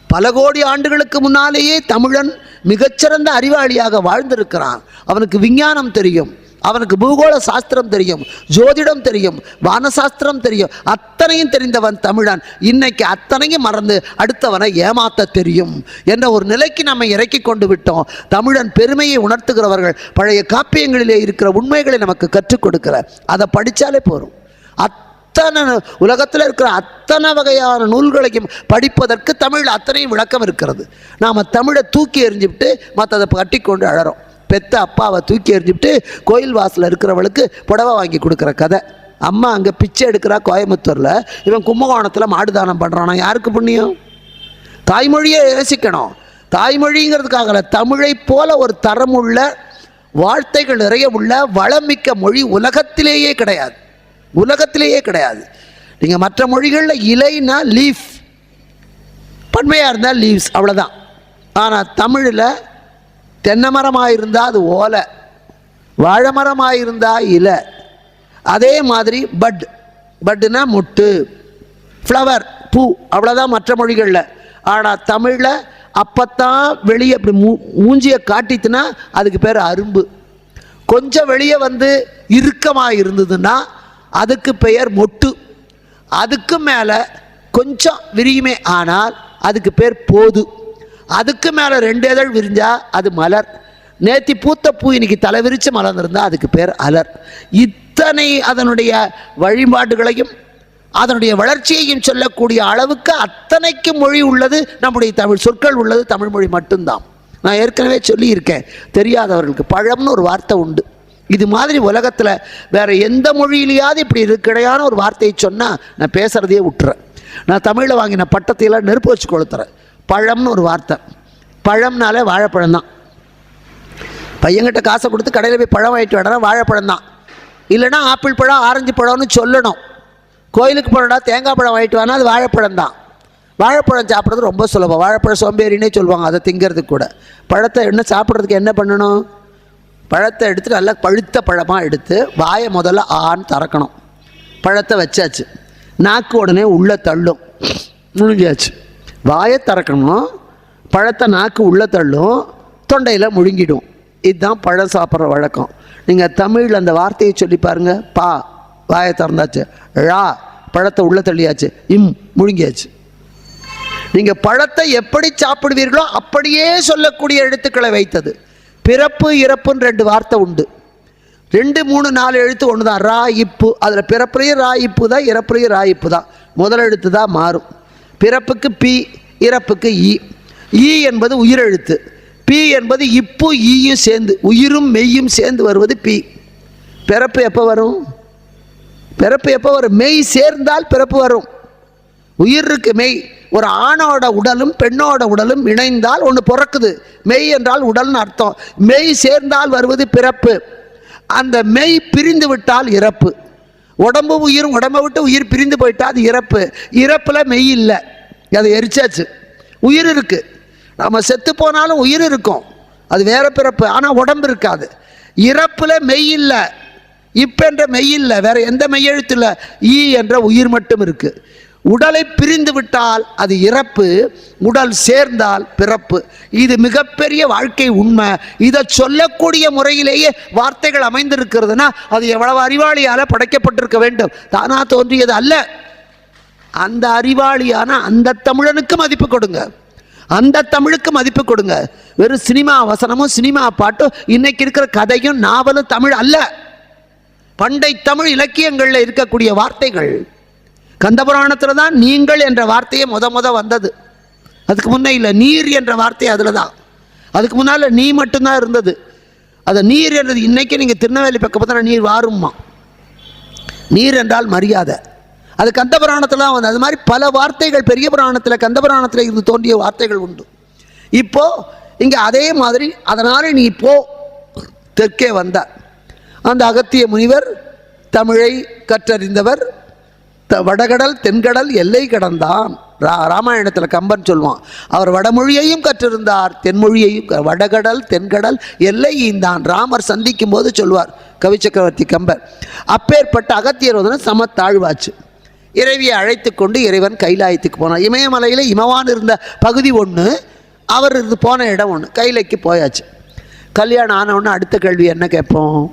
பல கோடி ஆண்டுகளுக்கு முன்னாலேயே தமிழன் மிகச்சிறந்த அறிவாளியாக வாழ்ந்திருக்கிறான். அவனுக்கு விஞ்ஞானம் தெரியும், அவனுக்கு பூகோள சாஸ்திரம் தெரியும், ஜோதிடம் தெரியும், வானசாஸ்திரம் தெரியும். அத்தனையும் தெரிந்தவன் தமிழன். இன்னைக்கு அத்தனையும் மறந்து அடுத்தவனை ஏமாத்த தெரியும் என்ற ஒரு நிலைக்கு நம்ம இறக்கி கொண்டு விட்டோம். தமிழன் பெருமையை உணர்த்துகிறவர்கள் பழைய காப்பியங்களிலே இருக்கிற உண்மைகளை நமக்கு கற்றுக் கொடுக்கிற, அதை படித்தாலே போதும். அத்தனை உலகத்தில் இருக்கிற அத்தனை வகையான நூல்களையும் படிப்பதற்கு தமிழ் அத்தனையும் விளக்கம் இருக்கிறது. நாம் தமிழை தூக்கி எறிஞ்சுவிட்டு மற்றதை கட்டி கொண்டு அழறோம். பெத்த அப்பாவை தூக்கி எறிஞ்சுட்டு கோயில் வாசலில் இருக்கிறவளுக்கு புடவை வாங்கி கொடுக்குற கதை. அம்மா அங்கே பிச்சை எடுக்கிறா கோயம்புத்தூரில், இவன் கும்பகோணத்தில் மாடு தானம் பண்ணுறானா, யாருக்கு புண்ணியம்? தாய்மொழியை யோசிக்கணும். தாய்மொழிங்கிறதுக்காக தமிழை போல ஒரு தரமுள்ள வார்த்தைகள் நிறைய உள்ள வளமிக்க மொழி உலகத்திலேயே கிடையாது. உலகத்திலேயே கிடையாது. நீங்கள் மற்ற மொழிகளில் இலைனா லீஃப், பன்மையாக இருந்தால் லீவ்ஸ், அவ்வளோதான். ஆனால் தமிழில் தென்னை மரமாக இருந்தால் அது ஓலை, வாழை மரமாக இருந்தால் இலை. அதே மாதிரி பட்டுனா முட்டு, ஃப்ளவர் பூ, அவ்வளோதான் மற்ற மொழிகளில். ஆனால் தமிழில் அப்போத்தான் வெளியே அப்படி மூஞ்சியை காட்டித்துனா அதுக்கு பேர் அரும்பு. கொஞ்சம் வெளியே வந்து இறுக்கமாக இருந்ததுன்னா அதுக்கு பெயர் மொட்டு. அதுக்கு மேலே கொஞ்சம் விரியுமே ஆனால் அதுக்கு பேர் போது. அதுக்கு மேலே 2 இதழ் விரிஞ்சா அது மலர். நேத்தி பூத்த பூ இன்னைக்கு தலை விரித்து மலர்ந்திருந்தால் அதுக்கு பேர் அலர். இத்தனை அதனுடைய வழிபாடுகளையும் அதனுடைய வளர்ச்சியையும் சொல்லக்கூடிய அளவுக்கு அத்தனைக்கு மொழி உள்ளது நம்முடைய தமிழ். சொற்கள் உள்ளது தமிழ் மொழி மட்டும்தான். நான் ஏற்கனவே சொல்லியிருக்கேன், தெரியாதவர்களுக்கு பழம்னு ஒரு வார்த்தை உண்டு. இது மாதிரி உலகத்தில் வேறு எந்த மொழியிலையாவது இப்படி கிடையான ஒரு வார்த்தையை சொன்னால் நான் பேசுகிறதையே விட்டுறேன். நான் தமிழில் வாங்கின பட்டத்தையெல்லாம் நெருப்பு வச்சு கொளுத்துறேன். பழம்னு ஒரு வார்த்தை. பழம்னாலே வாழைப்பழம் தான். பையன்கிட்ட காசை கொடுத்து கடையில் போய் பழம் வாங்கிட்டு வேணா வாழைப்பழம் தான். இல்லைனா ஆப்பிள் பழம் ஆரஞ்சு பழம்னு சொல்லணும். கோயிலுக்கு போனடா தேங்காய் பழம் வாங்கிட்டு வானா அது வாழைப்பழம் தான். வாழைப்பழம் சாப்பிட்றது ரொம்ப சுலபம். வாழைப்பழம் சோம்பேறினே சொல்லுவாங்க அதை திங்கிறதுக்கு கூட. பழத்தை என்ன சாப்பிட்றதுக்கு என்ன பண்ணணும்? பழத்தை எடுத்து நல்லா பழுத்த பழமாக எடுத்து வாயை முதல்ல ஆன்னு திறக்கணும். பழத்தை வச்சாச்சு, நாக்கு உடனே உள்ளே தள்ளும், முழுங்கியாச்சு. வாயை திறக்கணும், பழத்தை நாக்கு உள்ளே தள்ளும், தொண்டையில் முழுங்கிடும். இதுதான் பழம் சாப்பிட்ற வழக்கம். நீங்கள் தமிழில் அந்த வார்த்தையை சொல்லி பாருங்கள். பா வாயை திறந்தாச்சு, ழா பழத்தை உள்ளே தள்ளியாச்சு, இம் முழுங்கியாச்சு. நீங்கள் பழத்தை எப்படி சாப்பிடுவீர்களோ அப்படியே சொல்லக்கூடிய எழுத்துக்களை வைத்தது. பிறப்பு இறப்புன்னு 2 வார்த்தை உண்டு. 2, 3, 4 எழுத்து ஒன்று தான். ரா இப்பு, அதில் பிறப்புலையும் ரா இப்பு தான், இறப்புலையும் ரா இப்பு தான். முதல் எழுத்து தான் மாறும். பிறப்புக்கு பி, இறப்புக்கு ஈ. ஈ என்பது உயிரெழுத்து. பி என்பது இப்பு ஈயும் சேர்ந்து, உயிரும் மெய்யும் சேர்ந்து வருவது பி. பிறப்பு எப்போ வரும்? பிறப்பு எப்போ வரும்? மெய் சேர்ந்தால் பிறப்பு வரும். உயிர் இருக்கு, மெய். ஒரு ஆணோட உடலும் பெண்ணோட உடலும் இணைந்தால் ஒன்று பிறக்குது. மெய் என்றால் உடல்னு அர்த்தம். மெய் சேர்ந்தால் வருவது பிறப்பு. அந்த மெய் பிரிந்து விட்டால் இறப்பு. உடம்பு உயிரும், உடம்பை விட்டு உயிர் பிரிந்து போயிட்டால் அது இறப்பு. இறப்பில் மெய் இல்லை, அதை எரிச்சாச்சு. உயிர் இருக்குது, நம்ம செத்து போனாலும் உயிர் இருக்கும், அது வேற பிறப்பு. ஆனால் உடம்பு இருக்காது. இறப்பில் மெய் இல்லை, இப்பென்ற மெய் இல்லை, வேற எந்த மெய்யெழுத்து இல்லை, ஈ என்ற உயிர் மட்டும் இருக்குது. உடலை பிரிந்து விட்டால் அது இறப்பு, உடல் சேர்ந்தால் பிறப்பு. இது மிகப்பெரிய வாழ்க்கை உண்மை. இதை சொல்லக்கூடிய முறையிலேயே வார்த்தைகள் அமைந்திருக்கிறதுனா அது எவ்வளவு அறிவாளியால் படைக்கப்பட்டிருக்க வேண்டும். தானா தோன்றியது அல்ல. அந்த அறிவாளியான அந்த தமிழனுக்கு மதிப்பு கொடுங்க. அந்த தமிழுக்கு மதிப்பு கொடுங்க. வெறும் சினிமா வசனமும் சினிமா பாட்டும் இன்னைக்கு இருக்கிற கதையும் நாவலும் தமிழ் அல்ல. பண்டை தமிழ் இலக்கியங்களில் இருக்கக்கூடிய வார்த்தைகள். கந்தபுராணத்தில் தான் நீங்கள் என்ற வார்த்தையே முத வந்தது. அதுக்கு முன்னே இல்லை. நீர் என்ற வார்த்தை அதில் தான். அதுக்கு முன்னால் நீ மட்டும்தான் இருந்தது. அதை நீர் என்றது இன்னைக்கு நீங்கள் திருநெல்வேலி பக்கம் பார்த்தா நீர் வாரும்மா. நீர் என்றால் மரியாதை. அது கந்தபுராணத்தில் தான் வந்து. அது மாதிரி பல வார்த்தைகள் பெரிய புராணத்தில் கந்தபுராணத்தில் இருந்து தோன்றிய வார்த்தைகள் உண்டு. இப்போ இங்கே அதே மாதிரி. அதனால் நீ இப்போ தெற்கே வந்தார். அந்த அகத்திய முனிவர் தமிழை கற்றறிந்தவர். வடகடல் தென்கடல் எல்லை கடந்தான். ராமாயணத்தில் கம்பன் சொல்லுவான், அவர் வடமொழியையும் கற்றிருந்தார், தென்மொழியையும். வடகடல் தென்கடல் எல்லை ஈந்தான். ராமர் சந்திக்கும் போது சொல்வார் கவி சக்கரவர்த்தி கம்பர். அப்பேற்பட்ட அகத்தியர் வந்து சமத்தாழ்வாச்சு. இறைவியை அழைத்து கொண்டு இறைவன் கைலாயத்துக்கு போனார். இமயமலையில் இமவான் இருந்த பகுதி ஒன்று, அவர் இருந்து போன இடம் ஒன்று. கைலைக்கு போயாச்சு. கல்யாணம் ஆன உடனே அடுத்த கேள்வி என்ன கேட்போம்?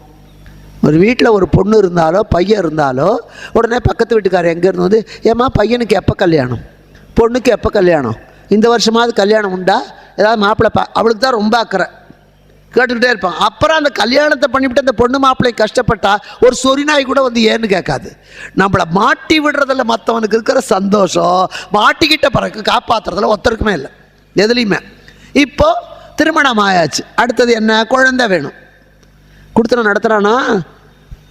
ஒரு வீட்டில் ஒரு பொண்ணு இருந்தாலோ பையன் இருந்தாலோ உடனே பக்கத்து வீட்டுக்காரர் எங்கேருந்து வந்து, ஏம்மா பையனுக்கு எப்போ கல்யாணம், பொண்ணுக்கு எப்போ கல்யாணம், இந்த வருஷமாவது கல்யாணம் உண்டா, ஏதாவது மாப்பிள்ளை அவளுக்கு தான் ரொம்ப அக்கறை கேட்டுக்கிட்டே இருப்பான். அப்புறம் அந்த கல்யாணத்தை பண்ணிவிட்டு அந்த பொண்ணு மாப்பிள்ளை கஷ்டப்பட்டா ஒரு சொரிநாய் கூட வந்து ஏன்னு கேட்காது. நம்மளை மாட்டி விடுறதில்ல மற்றவனுக்கு இருக்கிற சந்தோஷம் மாட்டிக்கிட்ட பிறகு காப்பாற்றுறதுல ஒருத்தருக்குமே இல்லை எதுலேயுமே. இப்போ திருமணம் ஆயாச்சு. அடுத்தது என்ன? குழந்தை வேணும். கொடுத்துன நடத்துகிறானா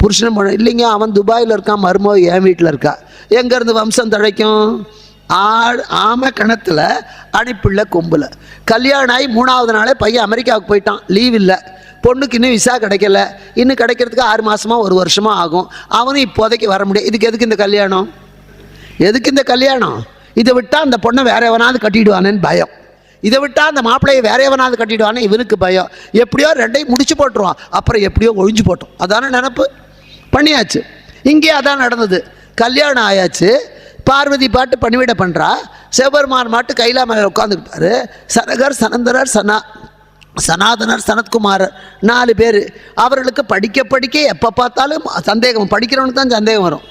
புருஷனும் பண்ண இல்லைங்க, அவன் துபாயில் இருக்கான், மருமோ என் வீட்டில் இருக்கா. எங்கேருந்து வம்சம் தழைக்கும்? ஆமை கணத்தில் அனுப்பிள்ள கொம்பில். கல்யாணம் ஆகி 3வது நாளே பையன் அமெரிக்காவுக்கு போயிட்டான். லீவ் இல்லை. பொண்ணுக்கு இன்னும் விசா கிடைக்கல. இன்னும் கிடைக்கிறதுக்கு 6 மாதமாக 1 வருஷமாக ஆகும். அவனும் இப்போதைக்கு வர முடியாது. இதுக்கு எதுக்கு இந்த கல்யாணம்? எதுக்கு இந்த கல்யாணம்? இதை விட்டால் அந்த பொண்ணை வேற எவனாவது கட்டிடுவானேன்னு பயம். இதை விட்டால் அந்த மாப்பிள்ளையை வேற எவனாவது கட்டிடுவானே இவனுக்கு பயம். எப்படியோ 2ஐயும் முடிச்சு போட்டுருவான். அப்புறம் எப்படியோ ஒழிஞ்சு போட்டோம். அதான நினப்பு. பண்ணியாச்சு. இங்கே அதான் நடந்தது. கல்யாணம் ஆயாச்சு. பார்வதி பாட்டு பணிவிட பண்ணுறா. சிவபெருமான் மாட்டு கைலா மேலே உட்காந்துக்கிட்டாரு. சனகர் சனந்தரர் சனாதனர் சனத்குமாரர் 4 பேர். அவர்களுக்கு படிக்க எப்போ பார்த்தாலும் சந்தேகம். படிக்கிறவனுக்கு தான் சந்தேகம் வரும்,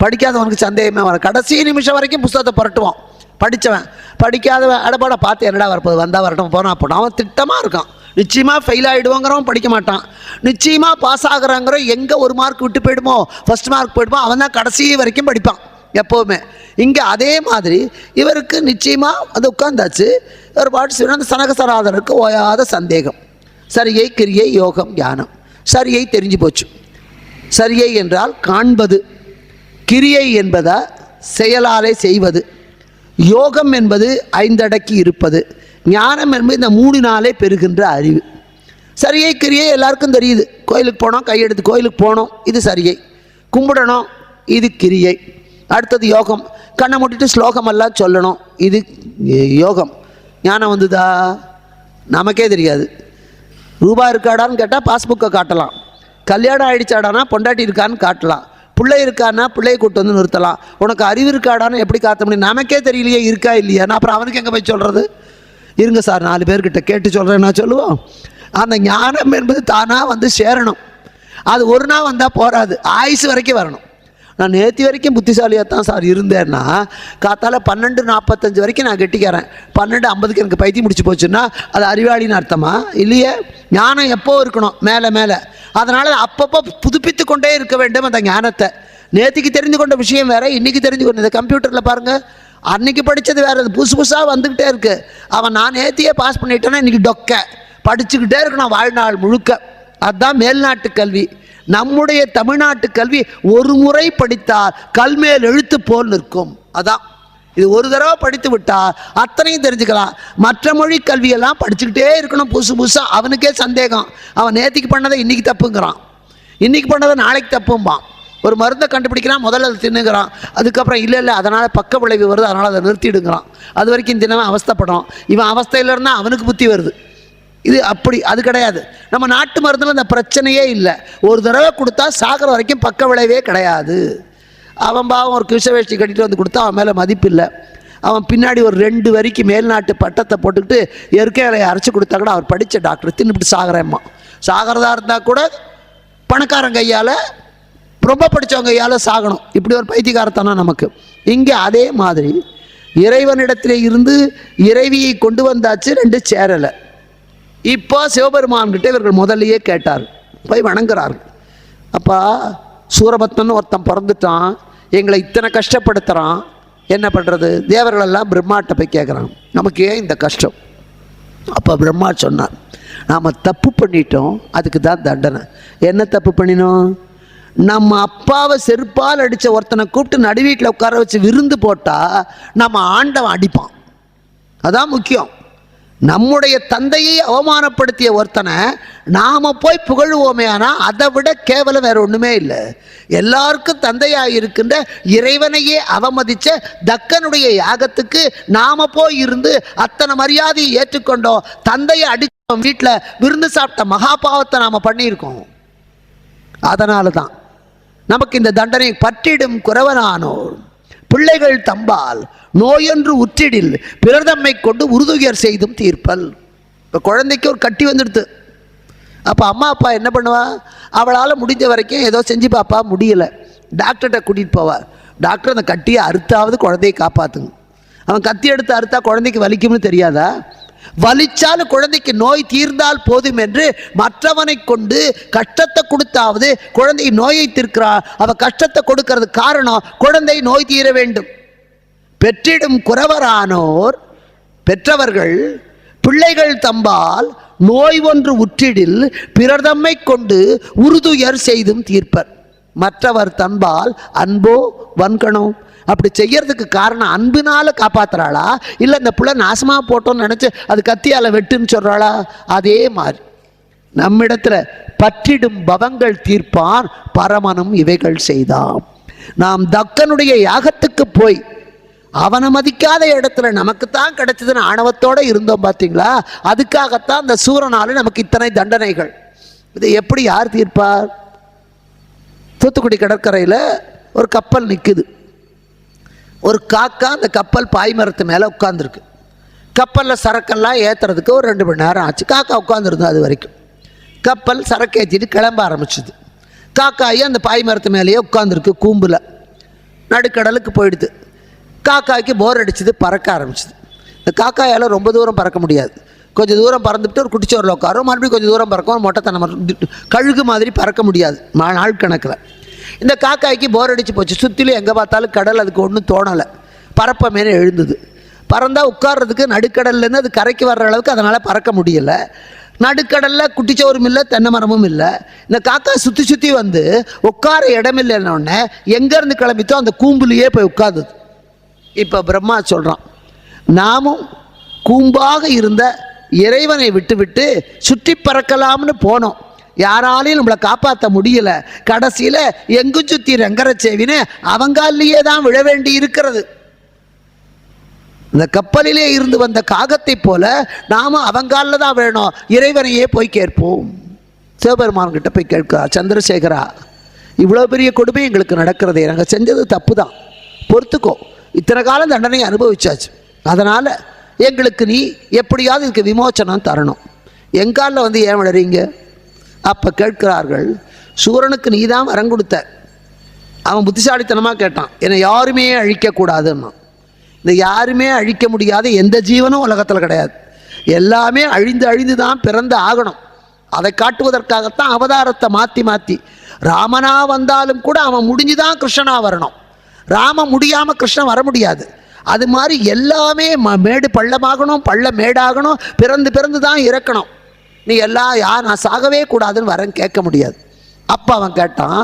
படிக்காதவனுக்கு சந்தேகமே வரும். கடைசி நிமிஷம் வரைக்கும் புத்தகத்தை புரட்டுவான். படித்தவன் படிக்காதவன் அடப்பாட பார்த்து என்னடா வரப்போது, வந்தால் வரட்டும் போனால் போட்டோம். அவன் திட்டமாக இருக்கான். நிச்சயமாக ஃபெயில் ஆகிடுவோங்கிறவன் படிக்க மாட்டான். நிச்சயமாக பாஸ் ஆகிறாங்கிற எங்கே ஒரு மார்க் விட்டு போயிடுமோ, ஃபஸ்ட் மார்க் போயிடுமோ, அவன் தான் கடைசி வரைக்கும் படிப்பான் எப்போவுமே. இங்கே அதே மாதிரி இவருக்கு நிச்சயமாக அது உட்காந்தாச்சு. ஒரு பாட்டு அந்த சனகசராதருக்கு ஓயாத சந்தேகம். சரியை கிரியை யோகம் ஞானம். சரியை தெரிஞ்சு போச்சு. சரியை என்றால் காண்பது, கிரியை என்பதா செயலாலே செய்வது, யோகம் என்பது 5 அடக்கி இருப்பது, ஞானம் என்பது இந்த 3 நாளே பெறுகின்ற அறிவு. சரியை கிரியை எல்லாருக்கும் தெரியுது. கோயிலுக்கு போனோம், கையெடுத்து கோயிலுக்கு போனோம், இது சரியை. கும்பிடணும், இது கிரியை. அடுத்தது யோகம். கண்ணை மூட்டிட்டு ஸ்லோகமெல்லாம் சொல்லணும், இது யோகம். ஞானம் வந்துதா? நமக்கே தெரியாது. ரூபா இருக்காடான்னு கேட்டால் பாஸ்புக்கை காட்டலாம். கல்யாணம் ஆகிடுச்சாடானா பொண்டாட்டி இருக்கான்னு காட்டலாம். பிள்ளை இருக்கான்னா பிள்ளையை கூட்டு வந்து நிறுத்தலாம். உனக்கு அறிவு இருக்காடான்னு எப்படி காட்ட முடியும்? நமக்கே தெரியலையே இருக்கா இல்லையானா அப்புறம் அவனுக்கு எங்கே போய் சொல்கிறது? இருங்க சார் 4 பேர்கிட்ட கேட்டு சொல்கிறேன்னா சொல்லுவோம். அந்த ஞானம் என்பது தானாக வந்து சேரணும். அது ஒரு நாள் வந்தால் போகாது, ஆயுசு வரைக்கும் வரணும். நான் நேற்று வரைக்கும் புத்திசாலியாக தான் சார் இருந்தேன்னா காத்தால 12:45 வரைக்கும் நான் கெட்டிக்கிறேன். 12:50 எனக்கு பைத்தியம் முடிச்சு போச்சுன்னா அது அறிவாளின்னு அர்த்தமா? இல்லையே. ஞானம் எப்போ இருக்கணும், மேலே மேலே. அதனால் அப்பப்போ புதுப்பித்து கொண்டே இருக்க வேண்டும் அந்த ஞானத்தை. நேற்றுக்கு தெரிந்து கொண்ட விஷயம் வேறு, இன்றைக்கி தெரிஞ்சு கொண்ட. இந்த கம்ப்யூட்டரில் பாருங்கள், அன்றைக்கி படித்தது வேறு, அது புதுசு புதுசாக வந்துக்கிட்டே இருக்குது. அவன் நான் நேற்றையே பாஸ் பண்ணிட்டேன்னா இன்றைக்கி டொக்க படிச்சுக்கிட்டே இருக்கணும் வாழ்நாள் முழுக்க. அதுதான் மேல்நாட்டு கல்வி. நம்முடைய தமிழ்நாட்டு கல்வி ஒரு முறை படித்தால் கல்மேல் எழுத்து போல் நிற்கும். அதான் இது. ஒரு தடவை படித்து விட்டால் அத்தனையும் தெரிஞ்சுக்கலாம். மற்ற மொழி கல்வியெல்லாம் படிச்சுக்கிட்டே இருக்கணும் புதுசு புதுசாக. அவனுக்கே சந்தேகம். அவன் நேற்றுக்கு பண்ணதை இன்றைக்கி தப்புங்கிறான், இன்றைக்கி பண்ணதை நாளைக்கு தப்பும்பான். ஒரு மருந்தை கண்டுபிடிக்கிறான், முதல்ல அதை தின்னுங்கிறான். அதுக்கப்புறம் இல்லை அதனால் பக்க விளைவு வருது, அதனால் அதை நிறுத்திடுங்கிறான். அது வரைக்கும் தினவன் அவஸ்தைப்படும். இவன் அவஸ்தையில் இருந்தால் அவனுக்கு புத்தி வருது. இது அப்படி, அது கிடையாது. நம்ம நாட்டு மருந்தில் அந்த பிரச்சனையே இல்லை. ஒரு தடவை கொடுத்தா சாகிற வரைக்கும் பக்க விளைவே கிடையாது. அவன் பாவம் ஒரு கிருஷ்ணவேஷ்டி கட்டிட்டு வந்து கொடுத்தா அவன் மேலே மதிப்பு இல்லை. அவன் பின்னாடி ஒரு 2 வரிக்கு மேல்நாட்டு பட்டத்தை போட்டுக்கிட்டு இயற்கை இலையை அரைச்சி கொடுத்தா கூட அவர் படித்த டாக்டர் தின்னுபிட்டு சாகிறேம்மா. சாகிறதா இருந்தால் கூட பணக்காரன் கையால், ரொம்ப படித்தவங்க கையால் சாகணும். இப்படி ஒரு பைத்தியக்காரத்தானா நமக்கு. இங்கே அதே மாதிரி இறைவனிடத்திலே இருந்து இறைவியை கொண்டு வந்தாச்சு, ரெண்டு சேரலை. இப்போ சிவபெருமான்கிட்ட இவர்கள் முதல்லையே கேட்டார், போய் வணங்குறார்கள். அப்பா சூரபத்மன் ஒருத்தன் பிறந்துட்டான், எங்களை இத்தனை கஷ்டப்படுத்துகிறான், என்ன பண்ணுறது? தேவர்களெல்லாம் பிரம்மாட்ட போய் கேட்குறான், நமக்கு ஏன் இந்த கஷ்டம்? அப்போ பிரம்மா சொன்னார், நாம் தப்பு பண்ணிட்டோம், அதுக்கு தான் தண்டனை. என்ன தப்பு பண்ணினோம்? நம்ம அப்பாவை செருப்பால் அடித்த ஒருத்தனை கூப்பிட்டு நடுவீட்டில் உட்கார வச்சு விருந்து போட்டால் நம்ம ஆண்டவன் அடிப்பான். அதான் முக்கியம். நம்முடைய தந்தையை அவமானப்படுத்திய ஒருத்தனை நாம் போய் புகழுவோமே, ஆனால் அதை விட கேவலம் வேறு ஒன்றுமே இல்லை. எல்லாருக்கும் தந்தையாக இருக்கின்ற இறைவனையே அவமதித்த தக்கனுடைய யாகத்துக்கு நாம் போய் இருந்து அத்தனை மரியாதையை ஏற்றுக்கொண்டோம். தந்தையை அடித்தோம், வீட்டில் விருந்து சாப்பிட்ட மகாபாவத்தை நாம் பண்ணியிருக்கோம். அதனால தான் நமக்கு இந்த தண்டனை. பற்றிடும் குறவனானோர் பிள்ளைகள் தம்பால் நோயொன்று உற்றிடில் பிறர் தம்மை கொண்டு உறுதுயர் செய்தும் தீர்ப்பல். இப்போ குழந்தைக்கு ஒரு கட்டி வந்துடுது, அப்போ அம்மா அப்பா என்ன பண்ணுவா? அவளால் முடிஞ்ச வரைக்கும் ஏதோ செஞ்சு பாப்பா, முடியலை, டாக்டர்கிட்ட கூட்டிகிட்டு போவார். டாக்டர் அந்த கட்டியை அறுத்தாவது குழந்தையை காப்பாற்றுங்க. அவன் கத்தி எடுத்து அறுத்தா குழந்தைக்கு வலிக்கும்னு தெரியாதா? வலிச்சாலும் குழந்தைக்கு நோய் தீர்ந்தால் போதும் என்று மற்றவனை கொண்டு கஷ்டத்தை கொடுத்தாவது குழந்தை நோயை தீர்க்கிறார். அவ கஷ்டத்தை கொடுக்கிறது காரணம் குழந்தை நோய் தீர வேண்டும். பெற்றிடும் குறவரானோர் பெற்றவர்கள் பிள்ளைகள் தம்பால் நோய் ஒன்று உற்றிடில் பிறர் தம்மை கொண்டு உறுதுயர் செய்தும் தீர்ப்பர். மற்றவர் தன்பால் அன்போ வன்கணோ. அப்படி செய்யறதுக்கு காரணம் அன்புனால காப்பாத்துறாளா, இல்லை இந்த புள்ள நாசமாக போட்டோன்னு நினச்சி அது கத்தியால் வெட்டுன்னு சொல்கிறாளா? அதே மாதிரி நம்மிடத்துல பற்றிடும் பவங்கள் தீர்ப்பான் பரமனும் இவைகள் செய்தான். நாம் தக்கனுடைய யாகத்துக்கு போய் அவனை மதிக்காத இடத்துல நமக்குத்தான் கிடைச்சதுன்னு ஆணவத்தோடு இருந்தோம் பார்த்தீங்களா? அதுக்காகத்தான் அந்த சூரனால நமக்கு இத்தனை தண்டனைகள். இதை எப்படி யார் தீர்ப்பார்? தூத்துக்குடி கடற்கரையில் ஒரு கப்பல் நிற்குது. ஒரு காக்கா அந்த கப்பல் பாய்மரத்து மேலே உட்காந்துருக்கு. கப்பலில் சரக்கெல்லாம் ஏற்றுறதுக்கு ஒரு 2 மணி நேரம் ஆச்சு. காக்கா உட்காந்துருந்தோம். அது வரைக்கும் கப்பல் சரக்கு ஏற்றிட்டு கிளம்ப ஆரம்பிச்சுது. காக்காயும் அந்த பாய்மரத்து மேலேயே உட்காந்துருக்கு. கூம்பில் நடுக்கடலுக்கு போயிடுது. காக்காய்க்கு போர் அடிச்சுது, பறக்க ஆரம்பிச்சுது. இந்த காக்காயால் ரொம்ப தூரம் பறக்க முடியாது. கொஞ்சம் தூரம் பறந்துவிட்டு ஒரு குட்டிச்சோரில் உட்காரும், மறுபடியும் கொஞ்சம் தூரம் பறக்கும், மொட்டைத்தனம் கழுகு மாதிரி பறக்க முடியாது நாள் கணக்கில். இந்த காக்காய்க்கு போர் அடிச்சு போச்சு. சுற்றிலும் எங்கே பார்த்தாலும் கடல், அதுக்கு ஒன்றும் தோணலை. பறப்ப மேலே எழுந்தது. பறந்தால் உட்கார்றதுக்கு நடுக்கடல்லேருந்து அது கரைக்கு வர்ற அளவுக்கு அதனால் பறக்க முடியலை. நடுக்கடலில் குட்டிச்சோறும் இல்லை, தென்னை மரமும் இல்லை. இந்த காக்கா சுற்றி சுற்றி வந்து உட்கார இடமில்லைன்னொடனே எங்கேருந்து கிளம்பித்தோ அந்த கூம்புலையே போய் உட்கார்ந்தது. இப்போ பிரம்மா சொல்கிறான், நாமும் கூம்பாக இருந்த இறைவனை விட்டு சுற்றி பறக்கலாம்னு போனோம். யாராலையும் நம்மளை காப்பாற்ற முடியல. கடைசியில் எங்கும் சுற்றி ரங்கரச்சேவின்னு அவங்காலேயே தான் விழ வேண்டி இருக்கிறது. இந்த கப்பலிலே இருந்து வந்த காகத்தை போல நாம அவங்காலில் தான் வேணும். இறைவனையே போய் கேட்போம். சிவபெருமான்கிட்ட போய் கேட்கிறா, சந்திரசேகரா, இவ்வளோ பெரிய கொடுமை எங்களுக்கு நடக்கிறதே, நாங்கள் செஞ்சது தப்பு தான், பொறுத்துக்கோ, இத்தனை காலம் தண்டனை அனுபவிச்சாச்சு, அதனால் எங்களுக்கு நீ எப்படியாவது இதுக்கு விமோச்சனம் தரணும், எங்காலில் வந்து ஏன் விளறீங்க? அப்போ கேட்கிறார்கள், சூரனுக்கு நீ தான் வரம் கொடுத்த. அவன் புத்திசாலித்தனமாக கேட்டான், என்னை யாருமே அழிக்கக்கூடாதுன்னா. இந்த யாருமே அழிக்க முடியாத எந்த ஜீவனும் உலகத்தில் கிடையாது. எல்லாமே அழிந்து தான் பிறந்து ஆகணும். அதை காட்டுவதற்காகத்தான் அவதாரத்தை மாற்றி ராமனா வந்தாலும் கூட அவன் முடிஞ்சுதான் கிருஷ்ணனா வரணும். ராமன் முடியாமல் கிருஷ்ணன் வர முடியாது. அது மாதிரி எல்லாமே மேடு பள்ளமாகணும், பள்ளம் மேடாகணும், பிறந்து தான் இறக்கணும். நீ நான் சாகவே கூடாதுன்னு வரேன்னு கேட்க முடியாது. அப்போ அவன் கேட்டான்,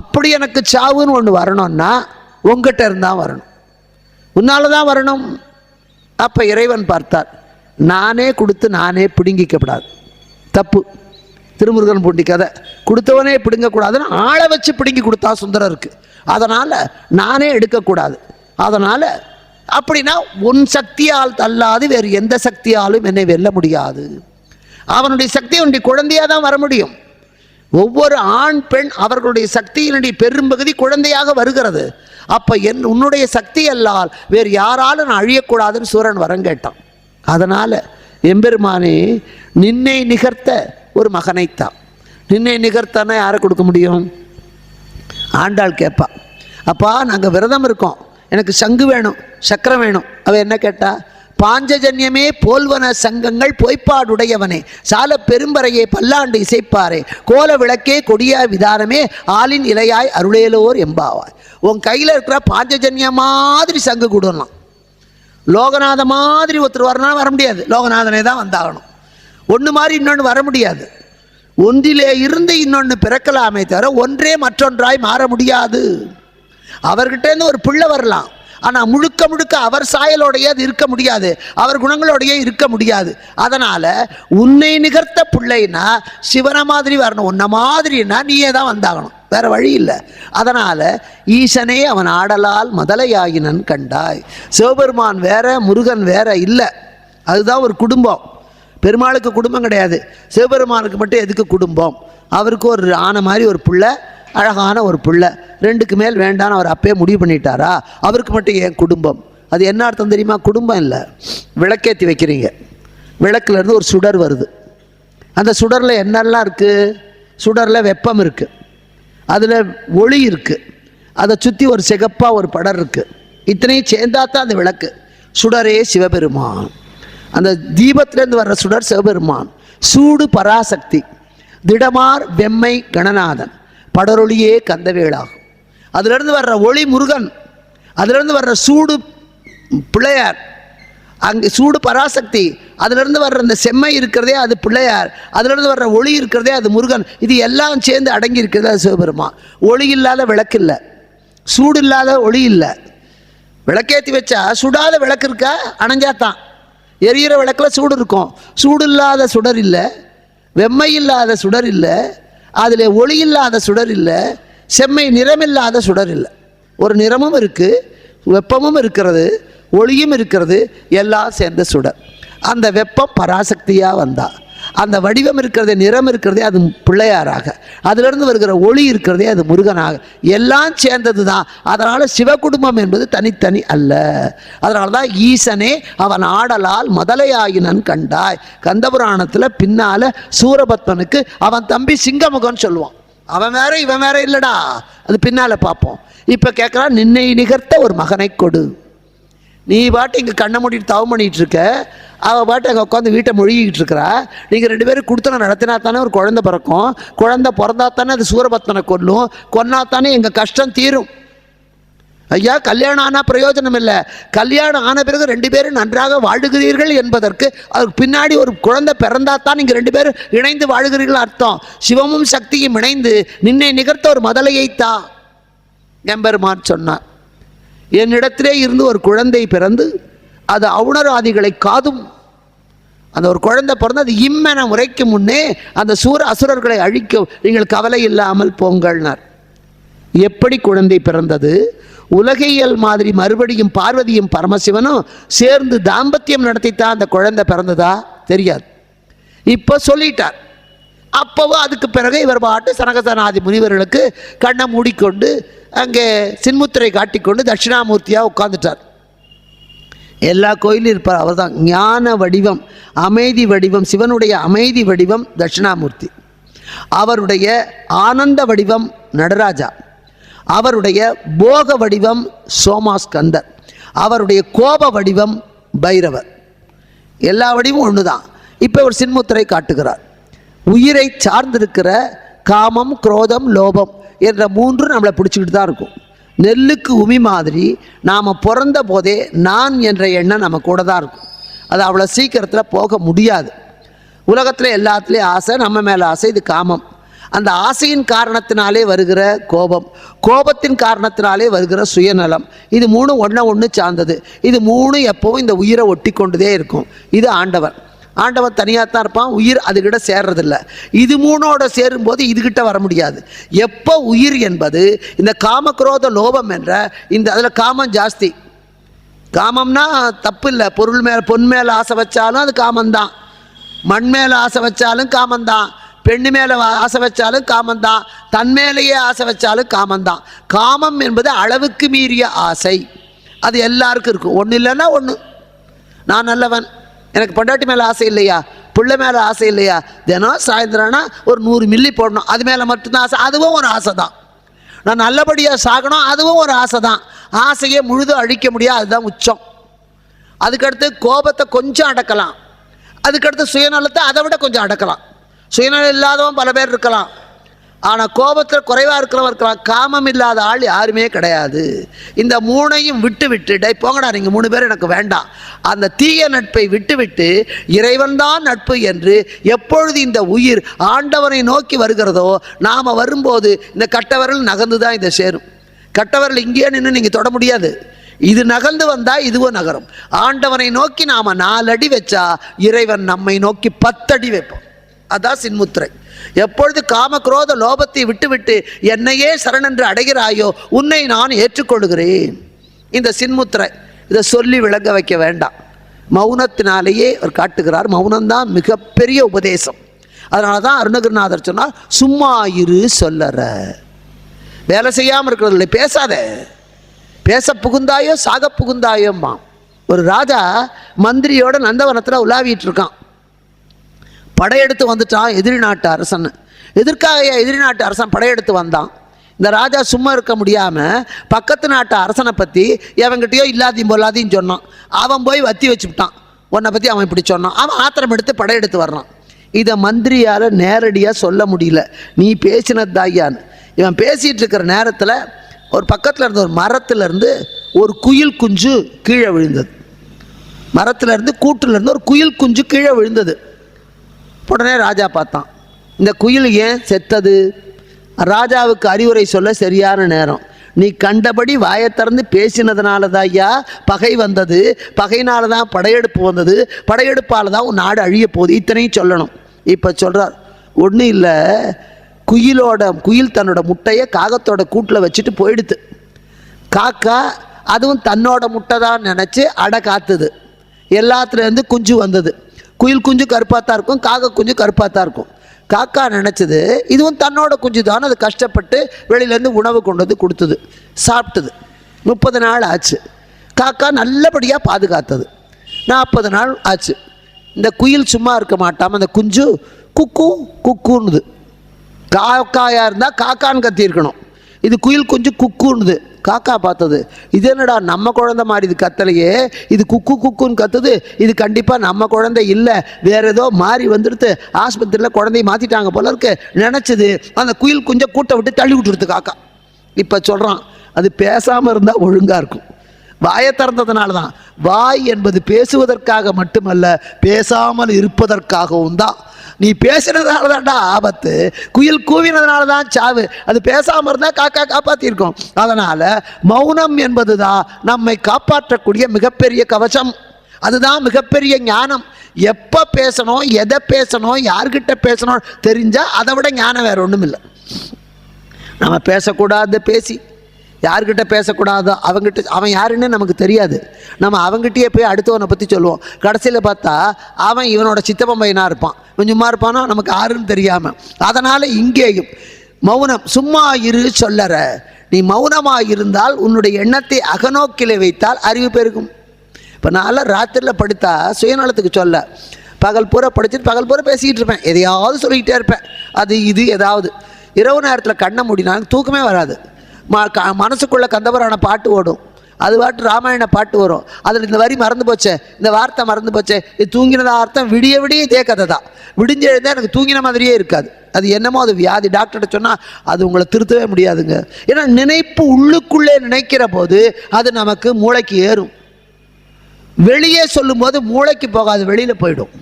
அப்படி எனக்கு சாவுன்னு ஒன்று வரணும்னா உங்ககிட்ட இருந்தால் வரணும், உன்னால தான் வரணும். அப்போ இறைவன் பார்த்தார், நானே கொடுத்து நானே பிடுங்கிக்கப்படாது, தப்பு. திருமுருகன் பூண்டி கதை, கொடுத்தவனே பிடுங்கக்கூடாதுன்னு ஆளை வச்சு பிடுங்கி கொடுத்தா சுந்தரருக்கு. அதனால் நானே எடுக்கக்கூடாது. அதனால் அப்படின்னா உன் சக்தியால் அல்லாது வேறு எந்த சக்தியாலும் என்னை வெல்ல முடியாது. அவனுடைய சக்தி அவனுடைய குழந்தையாக தான் வர முடியும். ஒவ்வொரு ஆண் பெண் அவர்களுடைய சக்தியினுடைய பெரும்பகுதி குழந்தையாக வருகிறது. அப்போ உன்னுடைய சக்தி அல்லால் வேறு யாராலும் நான் அழியக்கூடாதுன்னு சூரன் வரம் கேட்டான். அதனால் எம்பெருமானே நின்னை நிகர்த்த ஒரு மகனைத்தான். நின்னை நிகர்த்தானா யாரை கொடுக்க முடியும்? ஆண்டாள் கேட்பா, அப்பா நாங்கள் விரதம் இருக்கோம், எனக்கு சங்கு வேணும், சக்கரம் வேணும். அவள் என்ன கேட்டா? பாஞ்சஜன்யமே போல்வன சங்கங்கள் பொய்ப்பாடுடையவனே, சால பெரும்பறையே பல்லாண்டு இசைப்பாரே, கோல விளக்கே கொடிய விதானமே, ஆளின் இலையாய் அருளேலோர் எம்பாவாய். உன் கையில் இருக்கிற பாஞ்சஜன்ய மாதிரி சங்கு கூடலாம். லோகநாத மாதிரி ஒருத்தர் வரனாலும் வர முடியாது, லோகநாதனே தான் வந்தாகணும். ஒன்று மாதிரி இன்னொன்று வர முடியாது. ஒன்றிலே இருந்து இன்னொன்று பிறக்கலாமே தவிர ஒன்றே மற்றொன்றாய் மாற முடியாது. அவர்கிட்டேருந்து ஒரு பிள்ளை வரலாம், ஆனால் முழுக்க முழுக்க அவர் சாயலோடையே அது இருக்க முடியாது, அவர் குணங்களோடையே இருக்க முடியாது. அதனால் உன்னை நிகர்த்த பிள்ளைன்னா சிவனை மாதிரி வரணும், உன்னை மாதிரின்னா நீயே தான் வந்தாகணும், வேற வழி இல்லை. அதனால் ஈசனே அவன் ஆடலால் முதலையாயினன் கண்டாய். சிவபெருமான் வேற, முருகன் வேற இல்லை. அதுதான் ஒரு குடும்பம். பெருமாளுக்கு குடும்பம் கிடையாது, சிவபெருமானுக்கு மட்டும் எதுக்கு குடும்பம்? அவருக்கு ஒரு ஆனை மாதிரி ஒரு பிள்ளை, அழகான ஒரு பிள்ளை, ரெண்டுக்கு மேல் வேண்டான்னு அவர் அப்பயே முடிவு பண்ணிட்டாரா? அவருக்கு மட்டும் ஏன் குடும்பம்? அது என்ன அர்த்தம் தெரியுமா? குடும்பம் இல்லை. விளக்கேற்றி வைக்கிறீங்க, விளக்குலேருந்து ஒரு சுடர் வருது. அந்த சுடரில் என்னெல்லாம் இருக்குது? சுடரில் வெப்பம் இருக்குது, அதில் ஒளி இருக்குது, அதை சுற்றி ஒரு சிகப்பாக ஒரு படர் இருக்குது. இத்தனையும் சேர்ந்தாத்தான் அந்த விளக்கு. சுடரே சிவபெருமான். அந்த தீபத்திலேருந்து வர்ற சுடர் சிவபெருமான். சூடு பராசக்தி, திடமார் வெம்மை கணநாதன், படரொளியே கந்தவேளாகும். அதிலிருந்து வர்ற ஒளி முருகன், அதிலிருந்து வர்ற சூடு பிள்ளையார், அங்கே சூடு பராசக்தி, அதிலிருந்து வர்ற அந்த செம்மை இருக்கிறதே அது பிள்ளையார், அதிலிருந்து வர்ற ஒளி இருக்கிறதே அது முருகன். இது எல்லாம் சேர்ந்து அடங்கி இருக்கிறது அது சிவபெருமான். ஒளி இல்லாத விளக்கு இல்லை, சூடு இல்லாத ஒளி இல்லை. விளக்கேற்றி வச்சா சுடாத விளக்கு இருக்கா? அணைஞ்சாத்தான். எரியிற விளக்கில் சூடு இருக்கும். சூடு இல்லாத சுடர் இல்லை, வெம்மை இல்லாத சுடர் இல்லை, அதில் ஒளி இல்லாத சுடர் இல்லை, செம்மை நிறமில்லாத சுடர் இல்லை. ஒரு நிறமும் இருக்குது, வெப்பமும் இருக்கிறது, ஒளியும் இருக்கிறது, எல்லாம் சேர்ந்த சுடர். அந்த வெப்பம் பராசக்தியாக வந்தா, அந்த வடிவம் இருக்கிறதே, நிறம் இருக்கிறதே அது பிள்ளையாராக, அதிலிருந்து வருகிற ஒளி இருக்கிறதே அது முருகனாக, எல்லாம் சேர்ந்தது தான். அதனால் சிவகுடும்பம் என்பது தனித்தனி அல்ல. அதனால தான் ஈசனே அவன் ஆடலால் முதலையாயினன் கண்டாய். கந்தபுராணத்தில் பின்னால் சூரபத்மனுக்கு அவன் தம்பி சிங்கமுகன்னு சொல்லுவான். அவன் வேற இவன் வேற இல்லைடா, அது பின்னால் பார்ப்போம். இப்போ கேட்குறான், நின்னை நிகர்த்த ஒரு மகனை கொடு. நீ பாட்டு இங்கே கண்ணை மூடிட்டு தவம் பண்ணிகிட்டு இருக்க, அவள் பாட்டு அங்கே உட்காந்து வீட்டை மொழிகிட்டு இருக்கிறா. நீங்கள் ரெண்டு பேரும் கொடுத்தன நடத்தினா தானே ஒரு குழந்தை பிறக்கும், குழந்தை பிறந்தா தானே அது சூரபத்மனை கொல்லும், கொன்னா தானே எங்கள் கஷ்டம் தீரும். ஐயா, கல்யாணம் ஆனால் பிரயோஜனம் இல்லை. கல்யாணம் ஆன பிறகு ரெண்டு பேரும் நன்றாக வாழுகிறீர்கள் என்பதற்கு அதுக்கு பின்னாடி ஒரு குழந்தை பிறந்தா தான் நீங்கள் ரெண்டு பேரும் இணைந்து வாழுகிறீர்கள் அர்த்தம். சிவமும் சக்தியும் இணைந்து நின்னை நிகர்த்த ஒரு முதலையைத்தா எம்பெருமான் சொன்னார். என்னிடத்திலே இருந்து ஒரு குழந்தை பிறந்து அது அவுணராதிகளை காதும். அந்த ஒரு குழந்தை பிறந்து அது இம்மென முறைக்கும் முன்னே அந்த அசுரர்களை அழிக்கும், நீங்கள் கவலை இல்லாமல் போங்கள்னார். எப்படி குழந்தை பிறந்தது? உலகையல் மாதிரி மறுபடியும் பார்வதியும் பரமசிவனும் சேர்ந்து தாம்பத்தியம் நடத்தித்தான் அந்த குழந்தை பிறந்ததா? தெரியாது. இப்போ சொல்லிட்டார். அப்போவும் அதுக்கு பிறகு இவர் பாட்டு சனகசனாதி முனிவர்களுக்கு கண்ணை மூடிக்கொண்டு அங்கே சின்முத்திரை காட்டிக்கொண்டு தட்சிணாமூர்த்தியாக உட்கார்ந்துட்டார். எல்லா கோயிலும் இருப்பார். அவர் தான் ஞான வடிவம், அமைதி வடிவம். சிவனுடைய அமைதி வடிவம் தட்சிணாமூர்த்தி, அவருடைய ஆனந்த வடிவம் நடராஜா, அவருடைய போக வடிவம் சோமாஸ்கந்தர், அவருடைய கோப வடிவம் பைரவர். எல்லா வடிவமும் ஒன்று தான். இப்போ ஒரு சின்முத்திரை காட்டுகிறார். உயிரை சார்ந்திருக்கிற காமம், குரோதம், லோபம் என்ற மூன்று நம்மளை பிடிச்சிக்கிட்டு தான் இருக்கும். நெல்லுக்கு உமி மாதிரி நாம் பிறந்த போதே நான் என்ற எண்ணம் நம்ம கூட தான் இருக்கும். அது அவ்வளோ சீக்கிரத்தில் போக முடியாது. உலகத்தில் எல்லாத்துலேயும் ஆசை, நம்ம மேலே ஆசை, இது காமம். அந்த ஆசையின் காரணத்தினாலே வருகிற கோபம், கோபத்தின் காரணத்தினாலே வருகிற சுயநலம், இது மூணு ஒன்று சார்ந்தது. இது மூணு எப்போவும் இந்த உயிரை ஒட்டி கொண்டுதே இருக்கும். இது ஆண்டவன். ஆண்டவன் தனியாக தான் இருப்பான், உயிர் அதுகிட்ட சேர்றதில்ல. இது மூணோட சேரும்போது இதுகிட்ட வர முடியாது. எப்போ உயிர் என்பது இந்த காமக்ரோத லோபம் என்ற இந்த அதில் காமம் ஜாஸ்தி. காமம்னா தப்பு இல்லை, பொருள் மேலே பொன் மேலே ஆசை வச்சாலும் அது காமந்தான், மண் மேலே ஆசை வச்சாலும் காமந்தான், பெண்ணு மேலே ஆசை வச்சாலும் காமந்தான், தன் மேலேயே ஆசை வச்சாலும் காமந்தான். காமம் என்பது அளவுக்கு மீறிய ஆசை, அது எல்லாருக்கும் இருக்கும். ஒன்று இல்லைன்னா ஒன்று. நான் நல்லவன், எனக்கு பொண்டாட்டி மேலே ஆசை இல்லையா, பிள்ளை மேலே ஆசை இல்லையா, தினம் சாயந்தரம்னா ஒரு 100 மில்லி போடணும், அது மேலே மட்டும்தான் ஆசை, அதுவும் ஒரு ஆசை தான். நான் நல்லபடியாக சாகணும், அதுவும் ஒரு ஆசை தான். ஆசையை முழுதும் அழிக்க முடியாது, அதுதான் உச்சம். அதுக்கடுத்து கோபத்தை கொஞ்சம் அடக்கலாம், அதுக்கடுத்து சுயநலத்தை அதை விட கொஞ்சம் அடக்கலாம். சுயநலம் இல்லாதவன் பல பேர் இருக்கலாம், ஆனால் கோபத்தில் குறைவாக இருக்கிறவன் இருக்கலாம். காமம் இல்லாத ஆள் யாருமே கிடையாது. இந்த மூணையும் விட்டு விட்டு டை போங்கடா நீங்கள் 3 பேர் எனக்கு வேண்டாம், அந்த தீய நட்பை விட்டு விட்டு இறைவன்தான் நட்பு என்று எப்பொழுது இந்த உயிர் ஆண்டவனை நோக்கி வருகிறதோ, நாம் வரும்போது இந்த கட்டவரல் நகர்ந்து தான் இதை சேரும். கட்டவரல் இங்கேயே நின்று நீங்கள் தொட முடியாது, இது நகர்ந்து வந்தால் இதுவும் நகரும். ஆண்டவனை நோக்கி நாம் 4 அடி வச்சா இறைவன் நம்மை நோக்கி 10 அடி வைப்போம். அதான் சின்முத்திரை. எப்பொழுது காமக்ரோத லோபத்தை விட்டுவிட்டு என்னையே சரணென்று அடைகிறாயோ உன்னை நான் ஏற்றுக்கொள்கிறேன். இந்த சின்முத்திரை இதை சொல்லி விளங்க வைக்க வேண்டாம், மௌனத்தினாலேயே அவர் காட்டுகிறார். மௌனம்தான் மிகப்பெரிய உபதேசம். அதனால தான் அருணகிரிநாதர் சொன்னார், சும்மா இரு சொல்லற. வேலை செய்யாமல் இருக்கிறது இல்லை, பேசாத. பேச புகுந்தாயோ சாக புகுந்தாயோம்மா. ஒரு ராஜா மந்திரியோட நந்தவனத்தில் உலாவிட்டு இருக்கான். படையெடுத்து வந்துட்டான் எதிரி நாட்டு அரசன். எதற்காக எதிரி நாட்டு அரசன் படையெடுத்து வந்தான்? இந்த ராஜா சும்மா இருக்க முடியாமல் பக்கத்து நாட்டு அரசனை பற்றி எவன்கிட்டயோ இல்லாதையும் பொல்லாதையும் சொன்னான். அவன் போய் வத்தி வச்சுட்டான், உன்னை பற்றி அவன் இப்படி சொன்னான். அவன் ஆத்திரம் எடுத்து படையெடுத்து வர்றான். இதை மந்திரியால் நேரடியாக சொல்ல முடியல, நீ பேசினது தாயான்னு. இவன் பேசிகிட்டு இருக்கிற நேரத்தில் ஒரு பக்கத்தில் இருந்த ஒரு மரத்துலேருந்து ஒரு குயில் குஞ்சு கீழே விழுந்தது. மரத்துலேருந்து கூட்டிலேருந்து ஒரு குயில் குஞ்சு கீழே விழுந்தது. உடனே ராஜா பார்த்தான், இந்த குயில் ஏன் செத்தது? ராஜாவுக்கு அறிவுரை சொல்ல சரியான நேரம். நீ கண்டபடி வாயை திறந்து பேசினதுனால தான் ஐயா பகை வந்தது, பகையினால தான் படையெடுப்பு வந்தது, படையெடுப்பால் தான் உன் நாடு அழிய போகுது, இத்தனையும் சொல்லணும். இப்போ சொல்கிறார், ஒன்றும் இல்லை, குயில் தன்னோட முட்டையை காகத்தோட கூட்டில் வச்சுட்டு போயிடுது. காக்கா அதுவும் தன்னோட முட்டை தான் நினச்சி அடை காத்துது. எல்லாத்துலேருந்து குஞ்சு வந்தது. குயில் குஞ்சு கருப்பாக தான் இருக்கும், காக்கா குஞ்சு கருப்பாக தான் இருக்கும். காக்கா நினச்சது இதுவும் தன்னோட குஞ்சு தான், அது கஷ்டப்பட்டு வெளியிலேருந்து உணவு கொண்டு வந்து கொடுத்தது, சாப்பிட்டது. 30 நாள் ஆச்சு. காக்கா நல்லபடியாக பாதுகாத்தது. 40 நாள் ஆச்சு. இந்த குயில் சும்மா இருக்க மாட்டாமல் அந்த குஞ்சு குக்கு குக்குன்னுது. காக்காயாக இருந்தால் காக்கான்னு கத்தியிருக்கணும், இது குயில் குஞ்சு குக்குன்னுது. காக்கா பார்த்தது, இது என்னடா நம்ம குழந்தை மாதிரி இது கத்தலையே, இது குக்கு குக்குன்னு கத்துது, இது கண்டிப்பாக நம்ம குழந்தை இல்லை, வேற ஏதோ மாறி வந்துடுத்து, ஆஸ்பத்திரியில் குழந்தைய மாற்றிட்டாங்க போல இருக்கு நினச்சிது. அந்த குயில் குஞ்சை கூட்டை விட்டு தள்ளி விட்டுடுது காக்கா. இப்போ சொல்கிறான், அது பேசாமல் இருந்தால் ஒழுங்காக இருக்கும். வாயை திறந்ததுனால தான். வாய் என்பது பேசுவதற்காக மட்டுமல்ல, பேசாமல் இருப்பதற்காகவும் தான். நீ பேசுனதுனால தான்டா ஆபத்து, குயில் கூவினதுனால தான் சாவு. அது பேசாமல் இருந்தால் காக்கா காப்பாற்றிருக்கோம். அதனால் மௌனம் என்பது தான் நம்மை காப்பாற்றக்கூடிய மிகப்பெரிய கவசம். அதுதான் மிகப்பெரிய ஞானம். எப்போ பேசணும், எதை பேசணும், யார்கிட்ட பேசணும் தெரிஞ்சால் அதை விட ஞானம் வேறு ஒன்றும் இல்லை. நம்ம பேசக்கூடாது, பேசி யார்கிட்ட பேசக்கூடாதோ அவங்ககிட்ட, அவன் யாருன்னு நமக்கு தெரியாது, நம்ம அவங்ககிட்டயே போய் அடுத்தவனை பற்றி சொல்லுவோம். கடைசியில் பார்த்தா அவன் இவனோட சித்தப்பன் பையனாக இருப்பான், இவன் சும்மா இருப்பானோ நமக்கு யாருன்னு தெரியாமல். அதனால் இங்கேயும் மௌனம், சும்மா இரு சொல்லற. நீ மௌனமாக இருந்தால் உன்னுடைய எண்ணத்தை அகநோக்கிலே வைத்தால் அறிவு பெருகும். இப்போ நான் ராத்திரியில் படுத்தா சுயநலத்துக்கு சொல்ல, பகல் பூரா படிச்சுட்டு பகல் பூரா பேசிக்கிட்டு இருப்பேன், எதையாவது சொல்லிக்கிட்டே இருப்பேன். அது இது ஏதாவது இரவு நேரத்தில் கண்ணை மூடினாலும் தூக்கமே வராது. மனசுக்குள்ளே கந்தபுராண பாட்டு ஓடும், அது பாட்டு ராமாயண பாட்டு வரும். அதில் இந்த வரி மறந்து போச்சே, இந்த வார்த்தை மறந்து போச்சே, இது தூங்கினதா அர்த்தம். விடிய விடிய இதே கதை தான். விடிஞ்சு எழுந்தால் எனக்கு தூங்கின மாதிரியே இருக்காது. அது என்னமோ அது வியாதி. டாக்டர்கிட்ட சொன்னால் அது உங்களை திருத்தவே முடியாதுங்க. ஏன்னா நினைப்பு உள்ளுக்குள்ளே நினைக்கிற போது அது நமக்கு மூளைக்கு ஏறும். வெளியே சொல்லும்போது மூளைக்கு போகாது, வெளியில் போயிடும்.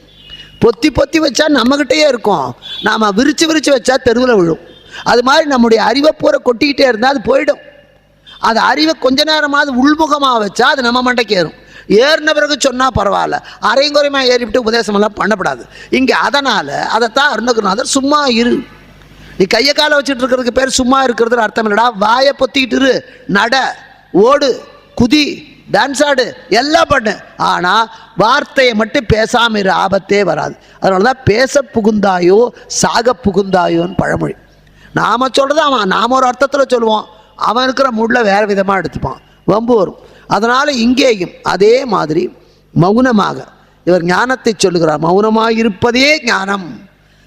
பொத்தி பொத்தி வச்சா நம்மகிட்டயே இருக்கும், நாம் விரித்து விரித்து வச்சா தெருவில் விழும். அது மாதிரி நம்முடைய அறிவை பூரா கொட்டிக்கிட்டே இருந்தால் அது போயிடும். அது அறிவை கொஞ்ச நேரமாவது உள்முகமாக வச்சா அது நம்ம மண்டைக்கு ஏறும். ஏறின பிறகு சொன்னால் பரவாயில்ல, அரைங்குறையமாக ஏறிவிட்டு உபதேசமெல்லாம் பண்ணப்படாது இங்கே. அதனால் அதைத்தான் அருணகிரிநாதர் சும்மா இரு. நீ கையை காலை வச்சுட்டு இருக்கிறதுக்கு பேர் சும்மா இருக்கிறதுன்னு அர்த்தம் இல்லைடா. வாயை பொத்திக்கிட்டு இரு, நட, ஓடு, குதி, டான்ஸ் ஆடு, எல்லாம் பண்ணு. ஆனால் வார்த்தையை மட்டும் பேசாமல் இரு, ஆபத்தே வராது. அதனால தான் பேச புகுந்தாயோ சாக புகுந்தாயோன்னு பழமொழி. நாம் சொல்கிறது அவன் நாம் ஒரு அர்த்தத்தில் சொல்லுவோம், அவன் இருக்கிற மூடில் வேறு விதமாக எடுத்துப்பான், வம்பு வரும். அதனால் இங்கேயும் அதே மாதிரி மௌனமாக இவர் ஞானத்தை சொல்லுகிறார். மௌனமாக இருப்பதே ஞானம்.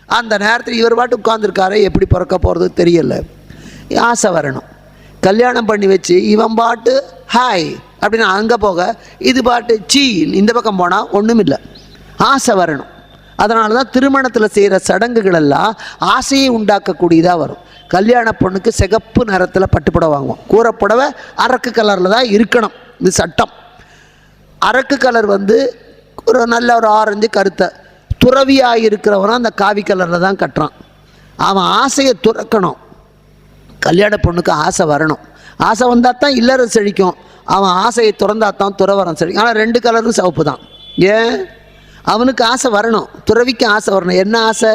அந்த நேரத்தில் இவர் பாட்டு உட்கார்ந்துருக்காரு, எப்படி பிறக்க போகிறது தெரியல. ஆசை வரணும். கல்யாணம் பண்ணி வச்சு இவன் பாட்டு ஹாய் அப்படின்னு அங்கே போக இது பாட்டு சீ இந்த பக்கம் போனால் ஒன்றும் இல்லை, ஆசை வரணும். அதனால தான் திருமணத்தில் செய்கிற சடங்குகள் எல்லாம் ஆசையை உண்டாக்கக்கூடியதாக வரும். கல்யாண பொண்ணுக்கு சிகப்பு நிறத்தில் பட்டுப்புடவை வாங்குவோம். கூரைப்புடவை அரக்கு கலரில் தான் இருக்கணும், இது சட்டம். அரக்கு கலர் ஒரு நல்ல ஒரு ஆரஞ்சு கருத்தை, துறவியாக இருக்கிறவனும் அந்த காவி கலரில் தான் கட்டுறான். அவன் ஆசையை துறக்கணும். கல்யாண பொண்ணுக்கு ஆசை வரணும். ஆசை வந்தால் தான் இல்லறம் செழிக்கும். அவன் ஆசையை திறந்தா தான் துறவரம் செழிக்கும். ஆனால் 2 கலரும் சிவப்பு தான். ஏன்? அவனுக்கு ஆசை வரணும், துறவிக்கு ஆசை வரணும். என்ன ஆசை?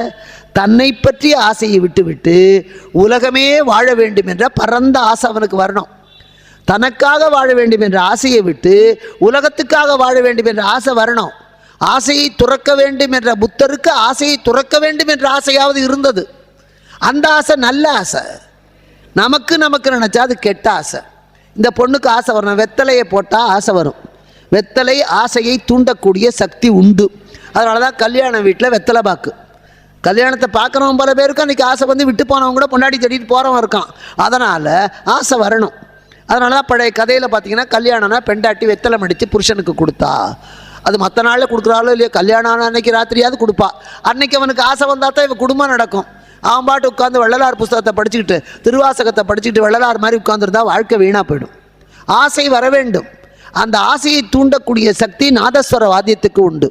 தன்னை பற்றிய ஆசையை விட்டு விட்டு உலகமே வாழ வேண்டும் என்ற பரந்த ஆசை அவனுக்கு வரணும். தனக்காக வாழ வேண்டும் என்ற ஆசையை விட்டு உலகத்துக்காக வாழ வேண்டும் என்ற ஆசை வரணும். ஆசையை துறக்க வேண்டும் என்ற புத்தருக்கு ஆசையை துறக்க வேண்டும் என்ற ஆசையாவது இருந்தது. அந்த ஆசை நல்ல ஆசை. நமக்கு நினச்சா அது கெட்ட ஆசை. இந்த பொண்ணுக்கு ஆசை வரணும், வெத்தலையை போட்டால் ஆசை வரும். வெத்தலை ஆசையை தூண்டக்கூடிய சக்தி உண்டு. அதனால தான் கல்யாண வீட்டில் வெத்தலை பாக்கு. கல்யாணத்தை பார்க்குறவன் பல பேருக்கு அன்றைக்கி ஆசை விட்டு போனவங்க கூட பொண்டாடி தேடிட்டு போகிறவன் இருக்கான். அதனால் ஆசை வரணும். அதனால தான் பழைய கதையில் பார்த்தீங்கன்னா கல்யாணம்னா பெண்டாட்டி வெத்தலை மடித்து புருஷனுக்கு கொடுத்தா, அது மற்ற நாளில் கொடுக்குறாளோ இல்லையோ, கல்யாணம் அன்னைக்கு ராத்திரியாவது கொடுப்பா. அன்னைக்கு அவனுக்கு ஆசை வந்தால் தான் இவன் குடும்பம் நடக்கும். அவன் பாட்டு உட்காந்து வள்ளலார் புஸ்தகத்தை படிச்சுக்கிட்டு திருவாசகத்தை படிச்சுக்கிட்டு வள்ளலார் மாதிரி உட்காந்துருந்தா வாழ்க்கை வீணாக போயிடும். ஆசை வர வேண்டும். அந்த ஆசையை தூண்டக்கூடிய சக்தி நாதஸ்வர வாத்தியத்துக்கு உண்டு.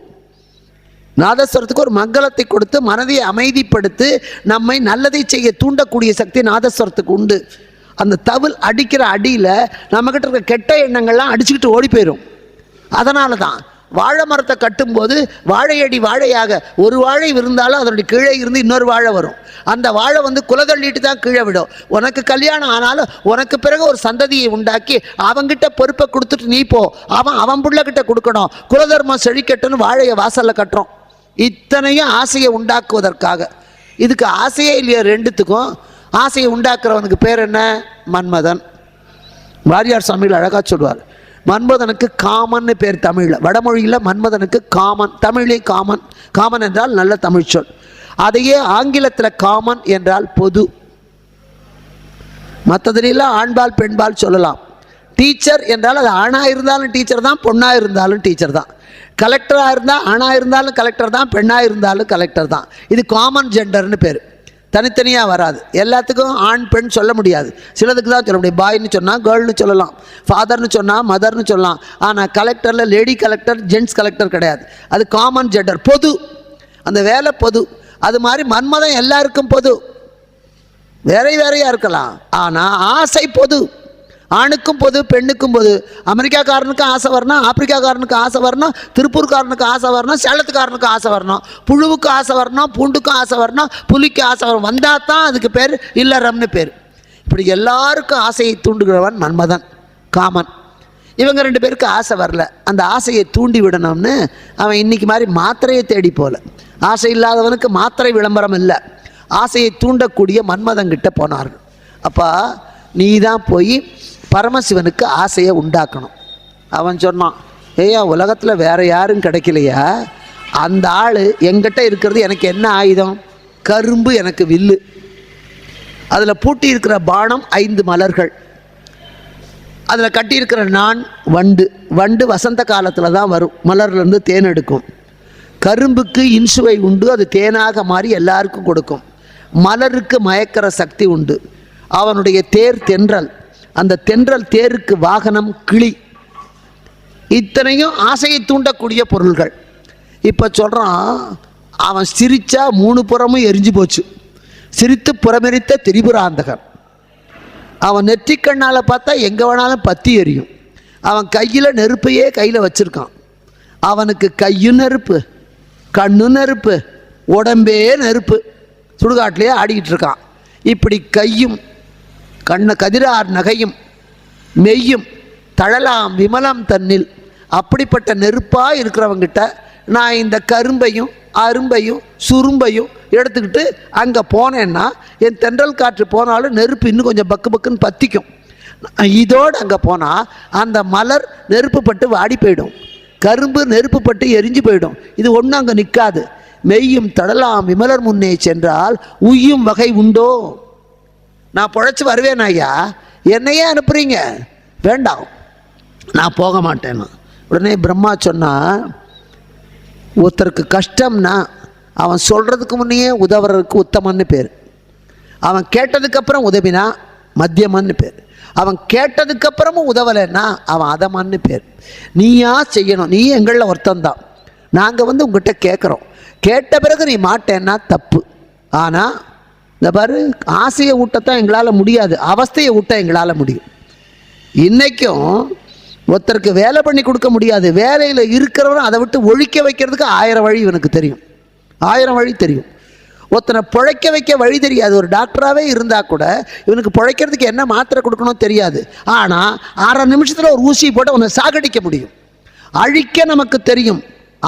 நாதஸ்வரத்துக்கு ஒரு மங்களத்தை கொடுத்து மனதை அமைதிப்படுத்தி நம்மை நல்லதை செய்ய தூண்டக்கூடிய சக்தி நாதஸ்வரத்துக்கு உண்டு. அந்த தவில் அடிக்கிற அடியில் நம்மக்கிட்ட இருக்க கெட்ட எண்ணங்கள்லாம் அடிச்சுக்கிட்டு ஓடி போயிடும். அதனால தான் வாழை மரத்தை கட்டும்போது வாழையடி வாழையாக ஒரு வாழை இருந்தாலும் அதனுடைய கீழே இருந்து இன்னொரு வாழை வரும். அந்த வாழை குலதள்ளிட்டு தான் கீழே விடும். உனக்கு கல்யாணம் ஆனாலும் உனக்கு பிறகு ஒரு சந்ததியை உண்டாக்கி அவங்கிட்ட பொறுப்பை கொடுத்துட்டு நீ போ, அவன் பிள்ளைகிட்ட கொடுக்கணும், குலதர்மம் செழிக்கட்டுன்னு வாழையை வாசலில் கட்டுறோம். இத்தனையும் ஆசையை உண்டாக்குவதற்காக. இதுக்கு ஆசையே இல்லையா? 2த்துக்கும் ஆசையை உண்டாக்குறவனுக்கு பேர் என்ன? மன்மதன். வாரியார் சுவாமிகள் அழகாக சொல்வார், மன்மதனுக்கு காமன்னு பேர் தமிழில். வடமொழியில் மன்மதனுக்கு காமன், தமிழே காமன். காமன் என்றால் நல்ல தமிழ் சொல். அதையே ஆங்கிலத்தில் காமன் என்றால் பொது. மற்றதுலாம் ஆண்பால் பெண்பால் சொல்லலாம். டீச்சர் என்றால் அது ஆணாக இருந்தாலும் டீச்சர் தான், பொண்ணாக இருந்தாலும் டீச்சர் தான். கலெக்டராக இருந்தால் ஆணாக இருந்தாலும் கலெக்டர் தான், பெண்ணாக இருந்தாலும் கலெக்டர் தான். இது காமன் ஜெண்டர்னு பேர். தனித்தனியாக வராது. எல்லாத்துக்கும் ஆண் பெண் சொல்ல முடியாது. சிலதுக்கு தான் சொல்ல முடியும். பாய்னு சொன்னால் கேர்ள்னு சொல்லலாம், ஃபாதர்னு சொன்னால் மதர்னு சொல்லலாம். ஆனால் கலெக்டரில் லேடி கலெக்டர் ஜென்ட்ஸ் கலெக்டர் கிடையாது. அது காமன் ஜெண்டர், பொது. அந்த வேலை பொது. அது மாதிரி மன்மதன் எல்லாருக்கும் பொது, வேறையாக இருக்கலாம். ஆனால் ஆசை பொது. ஆணுக்கும் பொது, பெண்ணுக்கும் பொது. அமெரிக்காக்காரனுக்கு ஆசை வரணும், ஆப்பிரிக்காக்காரனுக்கு ஆசை வரணும், திருப்பூர்காரனுக்கு ஆசை வரணும், சேலத்துக்காரனுக்கு ஆசை வரணும், புழுவுக்கு ஆசை வரணும், பூண்டுக்கும் ஆசை வரணும், புலிக்கு ஆசை வரும். வந்தால் தான் அதுக்கு பேர் இல்லறம்னு பேர். இப்படி எல்லாருக்கும் ஆசையை தூண்டுகிறவன் மன்மதன், காமன். இவங்க 2 பேருக்கு ஆசை வரல. அந்த ஆசையை தூண்டி விடணும்னு அவன் இன்றைக்கி மாதிரி மாத்திரையை தேடி போகல. ஆசை இல்லாதவனுக்கு மாத்திரை விளம்பரம் இல்லை. ஆசையை தூண்டக்கூடிய மன்மதன்கிட்ட போனார்கள். அப்போ நீ தான் போய் பரமசிவனுக்கு ஆசையை உண்டாக்கணும். அவன் சொன்னான், ஏயா உலகத்தில் வேறு யாரும் கிடைக்கலையா? அந்த ஆள் எங்கிட்ட இருக்கிறது எனக்கு என்ன ஆயுதம்? கரும்பு எனக்கு வில்லு. அதில் பூட்டி இருக்கிற பானம் 5 மலர்கள். அதில் கட்டியிருக்கிற நான் வண்டு. வண்டு வசந்த காலத்தில் தான் வரும், மலர்லேருந்து தேன் எடுக்கும். கரும்புக்கு இன்சுவை உண்டு, அது தேனாக மாறி எல்லாருக்கும் கொடுக்கும். மலருக்கு மயக்கிற சக்தி உண்டு. அவனுடைய தேர் தென்றல். அந்த தென்றல் தேருக்கு வாகனம் கிளி. இத்தனையும் ஆசையை தூண்டக்கூடிய பொருள்கள். இப்போ சொல்கிறான், அவன் சிரித்தா 3 புறமும் எரிஞ்சு போச்சு. சிரித்து புறமெரித்த திரிபுராந்தகன். அவன் நெற்றிக்கண்ணால் பார்த்தா எங்கே வேணாலும் பற்றி எரியும். அவன் கையில் நெருப்பையே கையில் வச்சுருக்கான். அவனுக்கு கையும் நெருப்பு, கண்ணு நெருப்பு, உடம்பே நெருப்பு. சுடுகாட்டிலே ஆடிக்கிட்டு இருக்கான். இப்படி கையும் கதிரார் நகையும் மெய்யும் தழலாம் விமலம் தன்னில். அப்படிப்பட்ட நெருப்பாக இருக்கிறவங்கிட்ட நான் இந்த கரும்பையும் அரும்பையும் சுரும்பையும் எடுத்துக்கிட்டு அங்கே போனேன்னா என் தென்றல் காற்று போனாலும் நெருப்பு இன்னும் கொஞ்சம் பக்கு பக்குன்னு பற்றிக்கும். இதோடு அங்கே போனால் அந்த மலர் நெருப்பு பட்டு வாடி போயிடும், கரும்பு நெருப்பு பட்டு எரிஞ்சு போயிடும். இது ஒன்றும் அங்கே நிற்காது. மெய்யும் தடலாம் விமலர் முன்னே சென்றால் உய்யும் வகை உண்டோ? நான் பொழைச்சி வருவேன் ஐயா, என்னையே அனுப்புகிறீங்க? வேண்டாம். நான் போக மாட்டேன்னா. உடனே பிரம்மா சொன்னால், ஒருத்தருக்கு கஷ்டம்னா அவன் சொல்கிறதுக்கு முன்னையே உதவுறதுக்கு உத்தமன்னு பேர். அவன் கேட்டதுக்கப்புறம் உதவினா மத்தியமன்னு பேர். அவன் கேட்டதுக்கப்புறமும் உதவலைன்னா அவன் அதமன்னு பேர். நீயா செய்யணும். நீ எங்களில் ஒருத்தந்தான். நாங்கள் உங்கள்கிட்ட கேட்குறோம். கேட்ட பிறகு நீ மாட்டேன்னா தப்பு. ஆனால் இந்த பாரு, ஆசையை ஊட்டத்தான் எங்களால் முடியாது, அவஸ்தையை ஊட்ட எங்களால் முடியும். இன்றைக்கும் ஒருத்தருக்கு வேலை பண்ணி கொடுக்க முடியாது. வேலையில் இருக்கிறவன் அதை விட்டு ஒழிக்க வைக்கிறதுக்கு 1000 வழி இவனுக்கு தெரியும். 1000 வழி தெரியும். ஒருத்தனை பிழைக்க வைக்க வழி தெரியாது. ஒரு டாக்டராகவே இருந்தால் கூட இவனுக்கு பிழைக்கிறதுக்கு என்ன மாத்திரை கொடுக்கணும் தெரியாது. ஆனால் 1/2 நிமிஷத்தில் ஒரு ஊசி போட்டு அவனை சாகடிக்க முடியும். அழிக்க நமக்கு தெரியும்,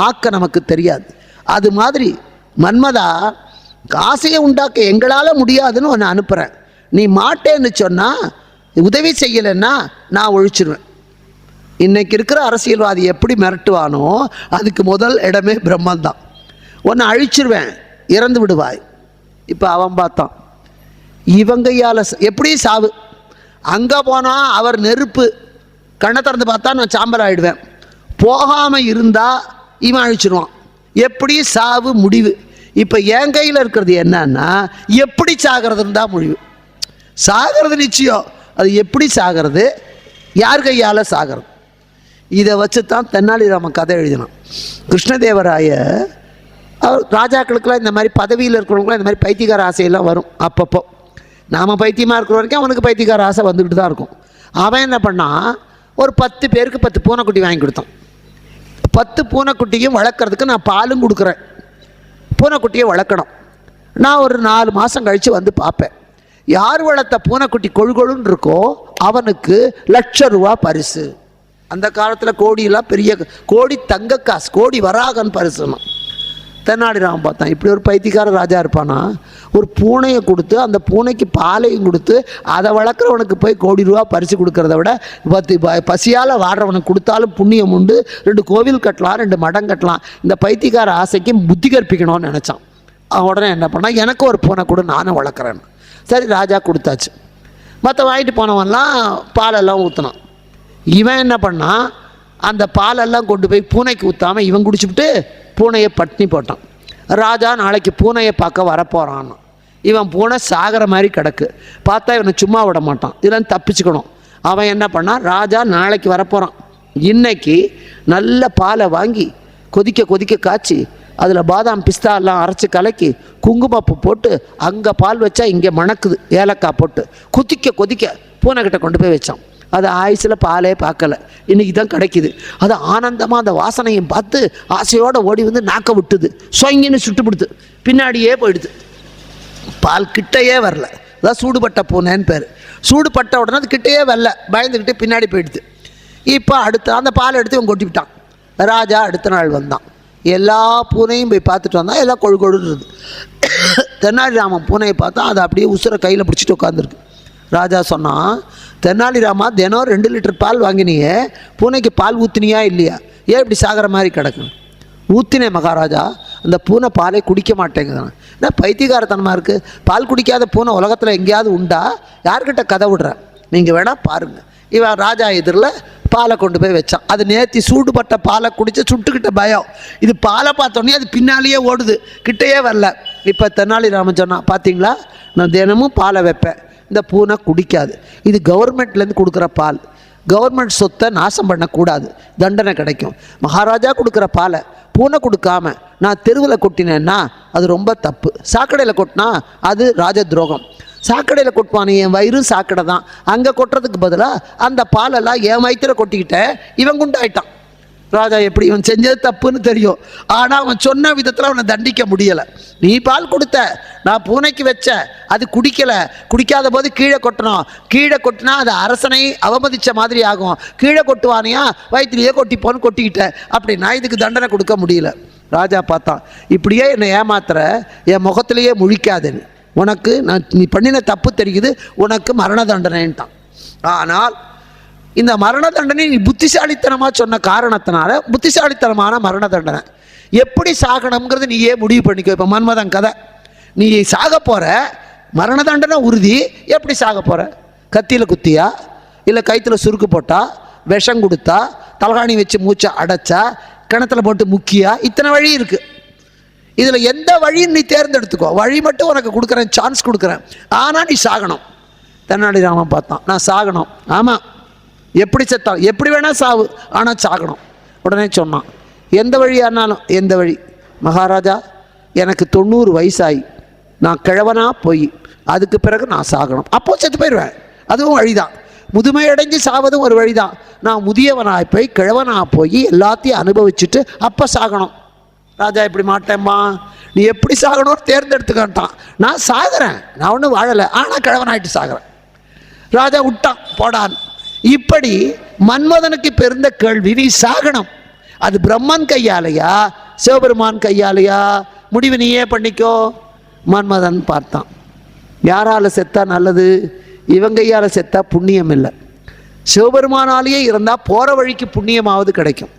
ஆக்க நமக்கு தெரியாது. அது மாதிரி மன்மதா, ஆசையை உண்டாக்க எங்களால் முடியாதுன்னு ஒன்று அனுப்புகிறேன். நீ மாட்டேன்னு சொன்னால், உதவி செய்யலைன்னா நான் ஒழிச்சிருவேன். இன்றைக்கி இருக்கிற அரசியல்வாதி எப்படி மிரட்டுவானோ அதுக்கு முதல் இடமே பிரம்மந்தான். ஒன்று அழிச்சிருவேன், இறந்து விடுவாய். இப்போ அவன் பார்த்தான், இவங்கையால் எப்படி சாவு. அங்கே போனால் அவர் நெருப்பு, கண்ணை திறந்து பார்த்தா நான் சாம்பல் ஆகிடுவேன். போகாமல் இருந்தால் இவன் அழிச்சிருவான். எப்படி சாவு முடிவு. இப்போ என் கையில் இருக்கிறது என்னன்னா, எப்படி சாகிறதுன்னு தான் முடிவு. சாகிறது நிச்சயம், அது எப்படி சாகிறது, யார் கையால் சாகிறது, இதை வச்சு தான் தென்னாலிராமன் கதை எழுதினான். கிருஷ்ணதேவராய அவர் ராஜாக்களுக்கெல்லாம் இந்த மாதிரி பதவியில் இருக்கிறவங்களாம் இந்த மாதிரி பைத்தியக்கார ஆசையெல்லாம் வரும். அப்பப்போ நாம் பைத்தியமாக இருக்கிற வரைக்கும் அவனுக்கு பைத்தியக்கார ஆசை வந்துக்கிட்டு தான் இருக்கும். அவன் என்ன பண்ணான், ஒரு 10 பேருக்கு 10 பூனைக்குட்டி வாங்கி கொடுத்தான். 10 பூனைக்குட்டியும் வளர்க்குறதுக்கு நான் பாலும் கொடுக்குறேன். பூனைக்குட்டியை வளர்க்கணும். நான் ஒரு 4 மாதம் கழித்து வந்து பார்ப்பேன். யார் வளர்த்த பூனைக்குட்டி கொழுகொழுன்னு இருக்கோ அவனுக்கு ₹1,00,000 பரிசு. அந்த காலத்தில் கோடியெல்லாம் பெரிய கோடி தங்க காசு, கோடி வராகன் பரிசுமா. தென்னாலிராமன் பார்த்தான், இப்படி ஒரு பைத்தியக்கார ராஜா இருப்பானா. ஒரு பூனையை கொடுத்து அந்த பூனைக்கு பாலையும் கொடுத்து அதை வளர்க்குறவனுக்கு போய் ₹1,00,000 பரிசு கொடுக்கறத விட பசியால் வாடுறவனுக்கு கொடுத்தாலும் புண்ணியம் உண்டு, 2 கோவில் கட்டலாம், 2 மடம் கட்டலாம். இந்த பைத்தியக்கார ஆசைக்கு புத்தி கற்பிக்கணும்னு நினச்சான். அவன் உடனே என்ன பண்ணான், எனக்கு ஒரு பூனை கொடு, நானும் வளர்க்குறேன்னு. சரி, ராஜா கொடுத்தாச்சு. மற்ற வாங்கிட்டு போனவன்லாம் பாலெல்லாம் ஊற்றினான். இவன் என்ன பண்ணான், அந்த பாலெல்லாம் கொண்டு போய் பூனைக்கு ஊற்றாமல் இவன் குடிச்சுவிட்டு பூனையை பட்டினி போட்டான். ராஜா நாளைக்கு பூனையை பார்க்க வரப்போகிறான். இவன் பூனை சாகிற மாதிரி கிடக்கு. பார்த்தா இவனை சும்மா விட மாட்டான், இதெல்லாம் தப்பிச்சுக்கணும். அவன் என்ன பண்ணான், ராஜா நாளைக்கு வரப்போகிறான், இன்னைக்கு நல்ல பாலை வாங்கி கொதிக்க கொதிக்க காய்ச்சி அதில் பாதாம் பிஸ்தா எல்லாம் அரைச்சி கலக்கி குங்குமப்பூ போட்டு அங்கே பால் வச்சா இங்கே மணக்குது, ஏலக்காய் போட்டு கொதிக்க கொதிக்க பூனைக்கிட்ட கொண்டு போய் வச்சான். அது ஆயுசில் பாலே பார்க்கல, இன்றைக்கி தான் கிடைக்கிது. அது ஆனந்தமாக அந்த வாசனையும் பார்த்து ஆசையோடு ஓடி வந்து நாக்க விட்டுது, சொங்கின்னு சுட்டுப்பிடுது, பின்னாடியே போயிடுது. பால் கிட்டையே வரல. அதான் சூடுபட்ட பூனைன்னு பேர். சூடுபட்ட உடனே அது கிட்டையே வரல, பயந்துக்கிட்டு பின்னாடி போயிடுது. இப்போ அந்த பாலை எடுத்து இவன் கொட்டிவிட்டான். ராஜா அடுத்த நாள் வந்தான். எல்லா பூனையும் போய் பார்த்துட்டு வந்தான், எல்லாம் கொழுகொழுது. தென்னாலிராமன் பூனையை பார்த்தா அது அப்படியே உசுரை கையில் பிடிச்சிட்டு உட்காந்துருக்கு. ராஜா சொன்னான், தென்னாலிராமா, தினம் 2 லிட்டர் பால் வாங்கினியே, பூனைக்கு பால் ஊற்றினியா இல்லையா, ஏன் இப்படி சாகிற மாதிரி கிடக்கும்? ஊற்றினேன் மகாராஜா, அந்த பூனை பாலை குடிக்க மாட்டேங்குதான். என்ன பைத்தியகாரத்தனமாக இருக்குது, பால் குடிக்காத பூனை உலகத்தில் எங்கேயாவது உண்டா? யார்கிட்ட கதை விடுற, நீங்கள் வேணால் பாருங்கள். இவன் ராஜா எதிரில் பாலை கொண்டு போய் வச்சான். அது நேர்த்தி சூடுபட்ட பாலை குடித்து சுட்டுக்கிட்ட பயம். இது பாலை பார்த்தோன்னே அது பின்னாலேயே ஓடுது, கிட்டையே வரல. இப்போ தென்னாலிராமன் சொன்னான், பார்த்தீங்களா, நான் தினமும் பாலை வைப்பேன், இந்த பூனை குடிக்காது. இது கவர்மெண்ட்லேருந்து கொடுக்குற பால், கவர்மெண்ட் சொத்தை நாசம் பண்ணக்கூடாது, தண்டனை கிடைக்கும். மகாராஜா கொடுக்குற பாலை பூனை கொடுக்காம நான் தெருவில் கொட்டினேன்னா அது ரொம்ப தப்பு. சாக்கடையில் கொட்டினா அது ராஜ துரோகம். சாக்கடையில் கொட்டுவானே, என் வயிறு சாக்கடை தான், அங்கே கொட்டுறதுக்கு பதிலாக அந்த பாலெல்லாம் என் வயிற்றில் கொட்டிக்கிட்டேன், இவன் குண்டாயிட்டான். ராஜா எப்படி, இவன் செஞ்சது தப்புன்னு தெரியும், ஆனால் அவன் சொன்ன விதத்தில் அவனை தண்டிக்க முடியலை. நீ பால் கொடுத்த, நான் பூனைக்கு வச்ச, அது குடிக்கலை, குடிக்காத போது கீழே கொட்டணும், கீழே கொட்டினா அது அரசனை அவமதித்த மாதிரி ஆகும், கீழே கொட்டுவானியா வயிற்றுலையே கொட்டிப்போன்னு கொட்டிக்கிட்டேன், அப்படின்னா இதுக்கு தண்டனை கொடுக்க முடியல. ராஜா பார்த்தான், இப்படியே என்னை ஏமாத்துற, என் முகத்திலேயே முழிக்காதுன்னு, உனக்கு நீ பண்ணின தப்பு தெரியுது, உனக்கு மரண தண்டனைன்ட்டான். ஆனால் இந்த மரண தண்டனை நீ புத்திசாலித்தனமாக சொன்ன காரணத்தினால புத்திசாலித்தனமான மரண தண்டனை. எப்படி சாகணுங்கிறது நீயே முடிவு பண்ணிக்கோ. இப்போ மன்மதன் கதை, நீ சாக போகிற, மரண தண்டனை உறுதி, எப்படி சாக போகிற? கத்தியில் குத்தியா, இல்லை கைத்தில் சுருக்கு போட்டா, விஷம் கொடுத்தா, தலகாணி வச்சு மூச்சை அடைச்சா, கிணத்துல போட்டு முக்கியா, இத்தனை வழி இருக்குது. இதில் எந்த வழியும் நீ தேர்ந்தெடுத்துக்கோ, வழி மட்டும் உனக்கு கொடுக்குறேன், சான்ஸ் கொடுக்குறேன், ஆனால் நீ சாகணும். தென்னாலிராமன் பார்த்தான், நான் சாகணும். ஆமாம், எப்படி செத்தாலும் எப்படி வேணால் சாவு, ஆனால் சாகணும். உடனே சொன்னான், எந்த வழியானாலும் எந்த வழி. மகாராஜா, எனக்கு 90 வயசாகி நான் கிழவனாக போய் அதுக்கு பிறகு நான் சாகணும், அப்போது செத்து போயிடுவேன், அதுவும் வழிதான். முதுமை அடைஞ்சு சாவதும் ஒரு வழிதான். நான் முதியவனாக போய் கிழவனாக போய் எல்லாத்தையும் அனுபவிச்சுட்டு அப்போ சாகணும். ராஜா இப்படி மாட்டேம்மா, நீ எப்படி சாகணும்னு தேர்ந்தெடுத்துக்கிட்டான். நான் சாகிறேன், நான் ஒன்றும் வாழலை, ஆனால் கிழவனாயிட்டு சாகிறேன். ராஜா விட்டான், போடான். இப்படி மன்மதனுக்கு பெருந்த கேள்வி, நீ சாகணும், அது பிரம்மன் கையாலையா சிவபெருமான் கையாலையா, முடிவு நீயே பண்ணிக்கோ. மன்மதன் பார்த்தான், யாரால் செத்தா நல்லது, இவன் கையால் செத்தா புண்ணியம் இல்லை, சிவபெருமானாலேயே இருந்தால் போகிற வழிக்கு புண்ணியமாவது கிடைக்கும்.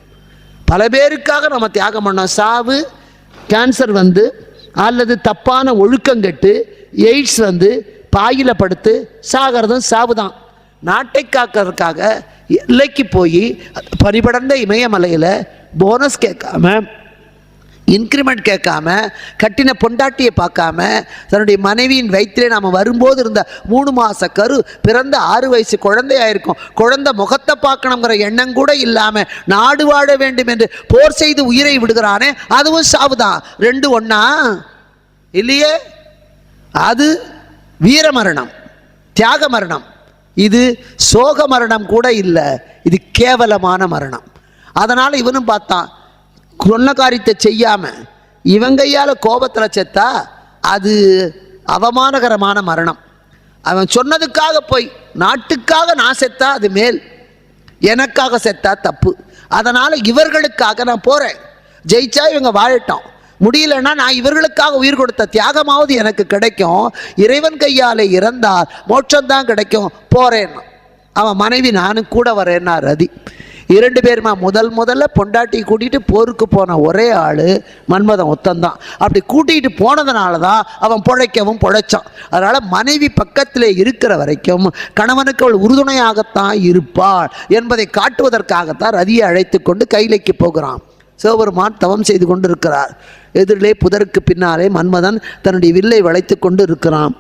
பல பேருக்காக நம்ம தியாகம் பண்ணோம். சாவு, கேன்சர் வந்து, அல்லது தப்பான ஒழுக்கங்கெட்டு எய்ட்ஸ் வந்து பாயில் படுத்து சாகிறதும் சாவு தான். நாட்டை காக்கிறதுக்காக எல்லைக்கு போய் பறிபடர்ந்த இமயமலையில் போனஸ் கேட்காம, இன்க்ரிமெண்ட் கேட்காம, கட்டின பொண்டாட்டியை பார்க்காம, தன்னுடைய மனைவியின் வயிற்றிலே நாம் வரும்போது இருந்த 3 மாத கரு, பிறந்த 6 வயசு குழந்தையாயிருக்கும், குழந்தை முகத்தை பார்க்கணுங்கிற எண்ணம் கூட இல்லாமல் நாடு வாழ வேண்டும் என்று போர் செய்து உயிரை விடுகிறானே, அதுவும் சாவுதான். 2 ஒன்றா இல்லையே? அது வீர மரணம், தியாக மரணம். இது சோக மரணம் கூட இல்லை, இது கேவலமான மரணம். அதனால் இவனும் பார்த்தான், கொன்ன காரியத்தை செய்யாமல் இவங்கையால் கோபத்தில் செத்தா அது அவமானகரமான மரணம். அவன் சொன்னதுக்காக போய் நாட்டுக்காக நான் செத்தா அது மேல், எனக்காக செத்தா தப்பு. அதனால் இவர்களுக்காக நான் போகிறேன், ஜெயிச்சா இவங்க வாழட்டும், முடியலன்னா நான் இவர்களுக்காக உயிர் கொடுத்த தியாகமாவது எனக்கு கிடைக்கும். இறைவன் கையால் இறந்தால் மோட்சம்தான் கிடைக்கும், போகிறேன். அவன் மனைவி நானும் கூட வரேன்னா ரதி. 2 பேருமா முதல்ல பொண்டாட்டி கூட்டிகிட்டு போருக்கு போன ஒரே ஆள் மன்மதன் ஒத்தந்தான். அப்படி கூட்டிகிட்டு போனதுனால தான் அவன் பிழைக்கவும் பிழைச்சான். அதனால் மனைவி பக்கத்தில் இருக்கிற வரைக்கும் கணவனுக்கு அவள் உறுதுணையாகத்தான் இருப்பாள் என்பதை காட்டுவதற்காகத்தான் ரதியை அழைத்து கொண்டு கைலைக்கு போகிறான். சிவபெருமான் தவம் செய்து கொண்டு இருக்கிறார். எதிரிலே புதருக்கு பின்னாலே மன்மதன் தன்னுடைய வில்லை வளைத்து கொண்டு இருக்கிறான்.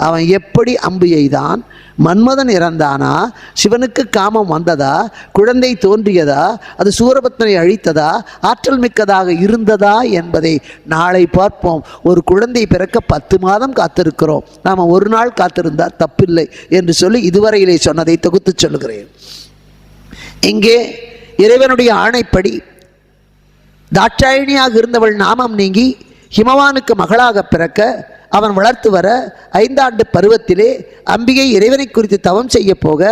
அவன் எப்படி அம்பு எய்தான்? மன்மதன் இறந்தானா? சிவனுக்கு காமம் வந்ததா? குழந்தை தோன்றியதா? அது சூரபத்மனை அழித்ததா? ஆற்றல் மிக்கதாக இருந்ததா என்பதை நாளை பார்ப்போம். ஒரு குழந்தை பிறக்க 10 மாதம் காத்திருக்கிறோம், நாம் ஒரு நாள் காத்திருந்தால் தப்பில்லை என்று சொல்லி இதுவரையிலே சொன்னதை தொகுத்து சொல்லுகிறேன். இங்கே இறைவனுடைய ஆணைப்படி தாட்சாயணியாக இருந்தவள் நாமம் நீங்கி ஹிமவானுக்கு மகளாக பிறக்க அவன் வளர்த்து வர 5 ஆண்டு பருவத்திலே அம்பிகை இறைவனை குறித்து தவம் செய்ய போக,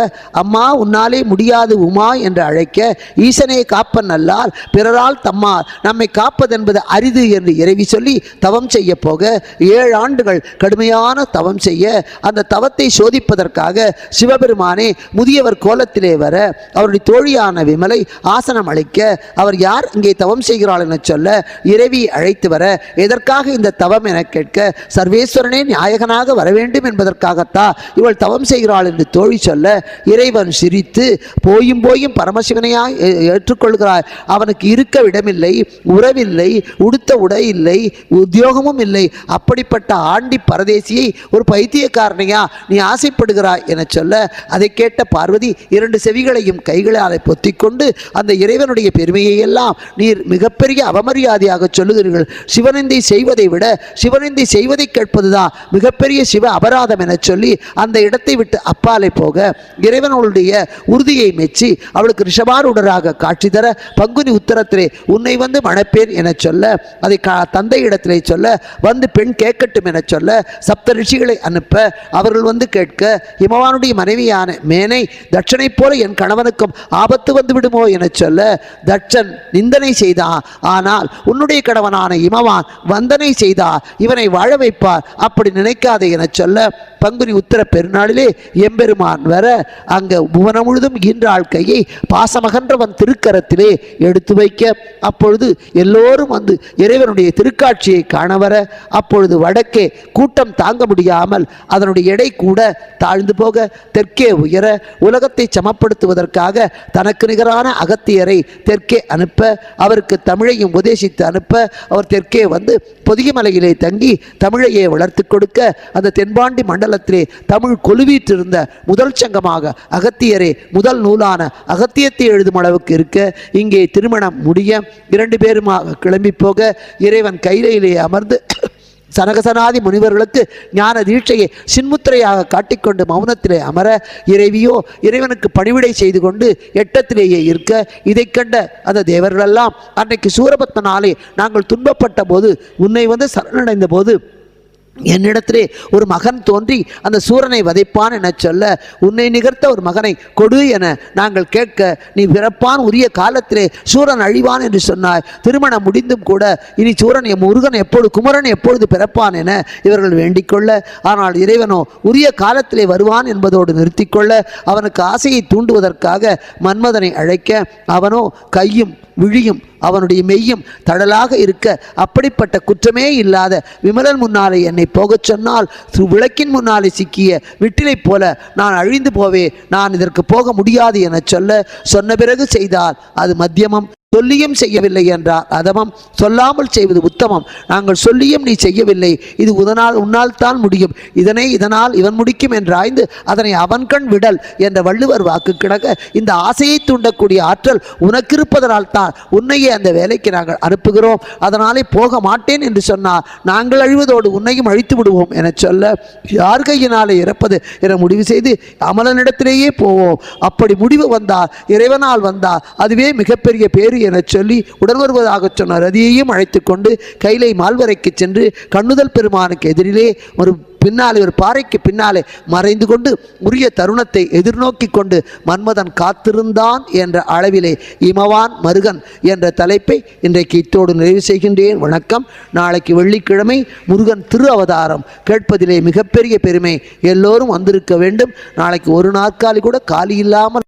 அம்மா உன்னாலே முடியாது உமா என்று அழைக்க, ஈசனை காப்பன் அல்லால் பிறரால் தம்மால் நம்மை காப்பதென்பது அரிது என்று இறைவி சொல்லி தவம் செய்ய போக 7 ஆண்டுகள் கடுமையான தவம் செய்ய, அந்த தவத்தை சோதிப்பதற்காக சிவபெருமானே முதியவர் கோலத்திலே வர, அவருடைய தோழியான விமலை ஆசனம் அளிக்க, அவர் யார் இங்கே தவம் செய்கிறாள் என சொல்ல இறைவி அழைத்து வர, எதற்காக இந்த தவம் என கேட்க, சர்வேஸ்வரனே நாயகனாக வர வேண்டும் என்பதற்காகத்தான் இவள் தவம் செய்கிறாள் என்று தோழி சொல்ல, இறைவன் சிரித்து போயும் பரமசிவனையாய் ஏற்றுக்கொள்கிறாய், அவனுக்கு இருக்க இடமில்லை, உறவில்லை, உடுத்த உடை இல்லை, உத்தியோகமும் இல்லை, அப்படிப்பட்ட ஆண்டி பரதேசியை ஒரு பைத்தியக்காரனையா நீ ஆசைப்படுகிறாய் என சொல்ல, அதை கேட்ட பார்வதி 2 செவிகளையும் கைகளால் பொத்திக்கொண்டு அந்த இறைவனுடைய பெருமையை எல்லாம் நீர் மிகப்பெரிய அவமரியாதையாக சொல்லுகிறீர்கள், சிவனிந்தை செய்வதை விட சிவனிந்தை செய்வதை கேட்பதுதான் மிகப்பெரிய சிவ அபராதம் என சொல்லி அந்த இடத்தை விட்டு அப்பாலை போக, இறைவனுடைய உறுதியை மெச்சி அவளுக்கு ரிஷபாரூடராக காட்சி தர, பங்குனி உத்தரத்திலே உன்னை வந்து மணப்பேன் என சொல்ல, அதை தந்தை இடத்திலே சொல்ல, வந்து பெண் கேட்கட்டும் என சொல்ல, சப்த ரிஷிகளை அனுப்ப அவர்கள் வந்து கேட்க, இமவானுடைய மனைவியான மேனை தட்சனை போல என் கணவனுக்கும் ஆபத்து வந்து விடுமோ என சொல்ல, தட்சன் நிந்தனை செய்தான், ஆனால் உன்னுடைய கணவனான இமவான் வந்தனை செய்தா, இவனை வாழ வைப்பான், நினைப்பார். அப்படி நினைக்காதே என சொல்ல பங்குனி உத்தர பெருநாளிலே எம்பெருமான் வர அங்கே புவனம் முழுதும் ஈன்றாள் கையை பாசமகன்றவன் திருக்கரத்திலே எடுத்து வைக்க அப்பொழுது எல்லோரும் வந்து இறைவனுடைய திருக்காட்சியை காண வர அப்பொழுது வடக்கே கூட்டம் தாங்க முடியாமல் அதனுடைய எடை கூட தாழ்ந்து போக தெற்கே உயர உலகத்தை சமப்படுத்துவதற்காக தனக்கு நிகரான அகத்தியரை தெற்கே அனுப்ப அவருக்கு தமிழையும் உபதேசித்து அனுப்ப அவர் தெற்கே வந்து பொதிகைமலையிலே தங்கி தமிழையே வளர்த்து கொடுக்க அந்த தென்பாண்டி மண்டலத்திலே தமிழ் கொலுவீற்றிருந்த முதல் சங்கமாக அகத்தியரே முதல் நூலான அகத்தியத்தை எழுதும் அளவுக்கு இருக்க இங்கே திருமணம் முடிய 2 பேருமாக கிளம்பி போக இறைவன் கையிலே அமர்ந்து சனகசனாதி முனிவர்களுக்கு ஞான தீட்சையை சின்முத்திரையாக காட்டிக்கொண்டு மௌனத்திலே அமர இறைவியோ இறைவனுக்கு பணிவிடை செய்து கொண்டு எட்டத்திலேயே இருக்க இதை கண்ட அந்த தேவர்களெல்லாம் அன்னைக்கு சூரபத்மனாலே நாங்கள் துன்பப்பட்ட போது உன்னை வந்து சரணடைந்த போது என்னிடத்திலே ஒரு மகன் தோன்றி அந்த சூரனை வதைப்பான் என சொல்ல உன்னை நிகர்த்த ஒரு மகனை கொடு என நாங்கள் கேட்க நீ பிறப்பான் உரிய காலத்திலே சூரன் அழிவான் என்று சொன்னாய். திருமணம் முடிந்தும் கூட இனி சூரன் முருகன் எப்பொழுது குமரன் எப்பொழுது பிறப்பான் என இவர்கள் வேண்டிக் கொள்ள ஆனால் இறைவனோ உரிய காலத்திலே வருவான் என்பதோடு நிறுத்திக்கொள்ள அவனுக்கு ஆசையை தூண்டுவதற்காக மன்மதனை அழைக்க அவனோ கையும் விழியும் அவனுடைய மெய்யும் தடலாக இருக்க அப்படிப்பட்ட குற்றமே இல்லாத விமலன் முன்னாலே என்னை போகச் சொன்னால் விளக்கின் முன்னாலே சிக்கிய விட்டிலை போல நான் அழிந்து போவே நான் இதற்கு போக முடியாது என சொன்ன பிறகு செய்தால் அது மத்தியமம் சொல்லியும் செய்யவில்லை என்றார் அதமம் சொல்லாமல் செய்வது உத்தமம் நாங்கள் சொல்லியும் நீ செய்யவில்லை இது உன்னால் தான் முடியும் இதனால் இவன் முடிக்கும் என்றாய்ந்து அதனை அவன் கண் விடல் என்ற வள்ளுவர் வாக்கு கிடக்க இந்த ஆசையை தூண்டக்கூடிய ஆற்றல் உனக்கு இருப்பதனால் தான் உன்னையே அந்த வேலைக்கு நாங்கள் அனுப்புகிறோம் அதனாலே போக மாட்டேன் என்று சொன்னார் நாங்கள் அழிவதோடு உன்னையும் அழித்து விடுவோம் என சொல்ல யார் கையினாலே இறப்பது என முடிவு செய்து அமலனிடத்திலேயே போவோம் அப்படி முடிவு வந்தால் இறைவனால் வந்தால் அதுவே மிகப்பெரிய பேரு என சொல்லி உடன் வருவதாக சொன்ன ரதியையும் அழைத்து கொண்டு கைலை மால்வரைக்கு சென்று கண்ணுதல் பெருமானுக்கு எதிரிலே பின்னாலே ஒரு பாறைக்கு பின்னாலே மறைந்து கொண்டு உரிய தருணத்தை எதிர்நோக்கி கொண்டு மன்மதன் காத்திருந்தான் என்ற அளவிலே இமவான் மருகன் என்ற தலைப்பை இன்றைக்கு இத்தோடு நிறைவு செய்கின்றேன். வணக்கம். நாளைக்கு வெள்ளிக்கிழமை முருகன் திரு அவதாரம் கேட்பதிலே மிகப்பெரிய பெருமை. எல்லோரும் வந்திருக்க வேண்டும். நாளைக்கு ஒரு நாற்காலி கூட காலி இல்லாமல்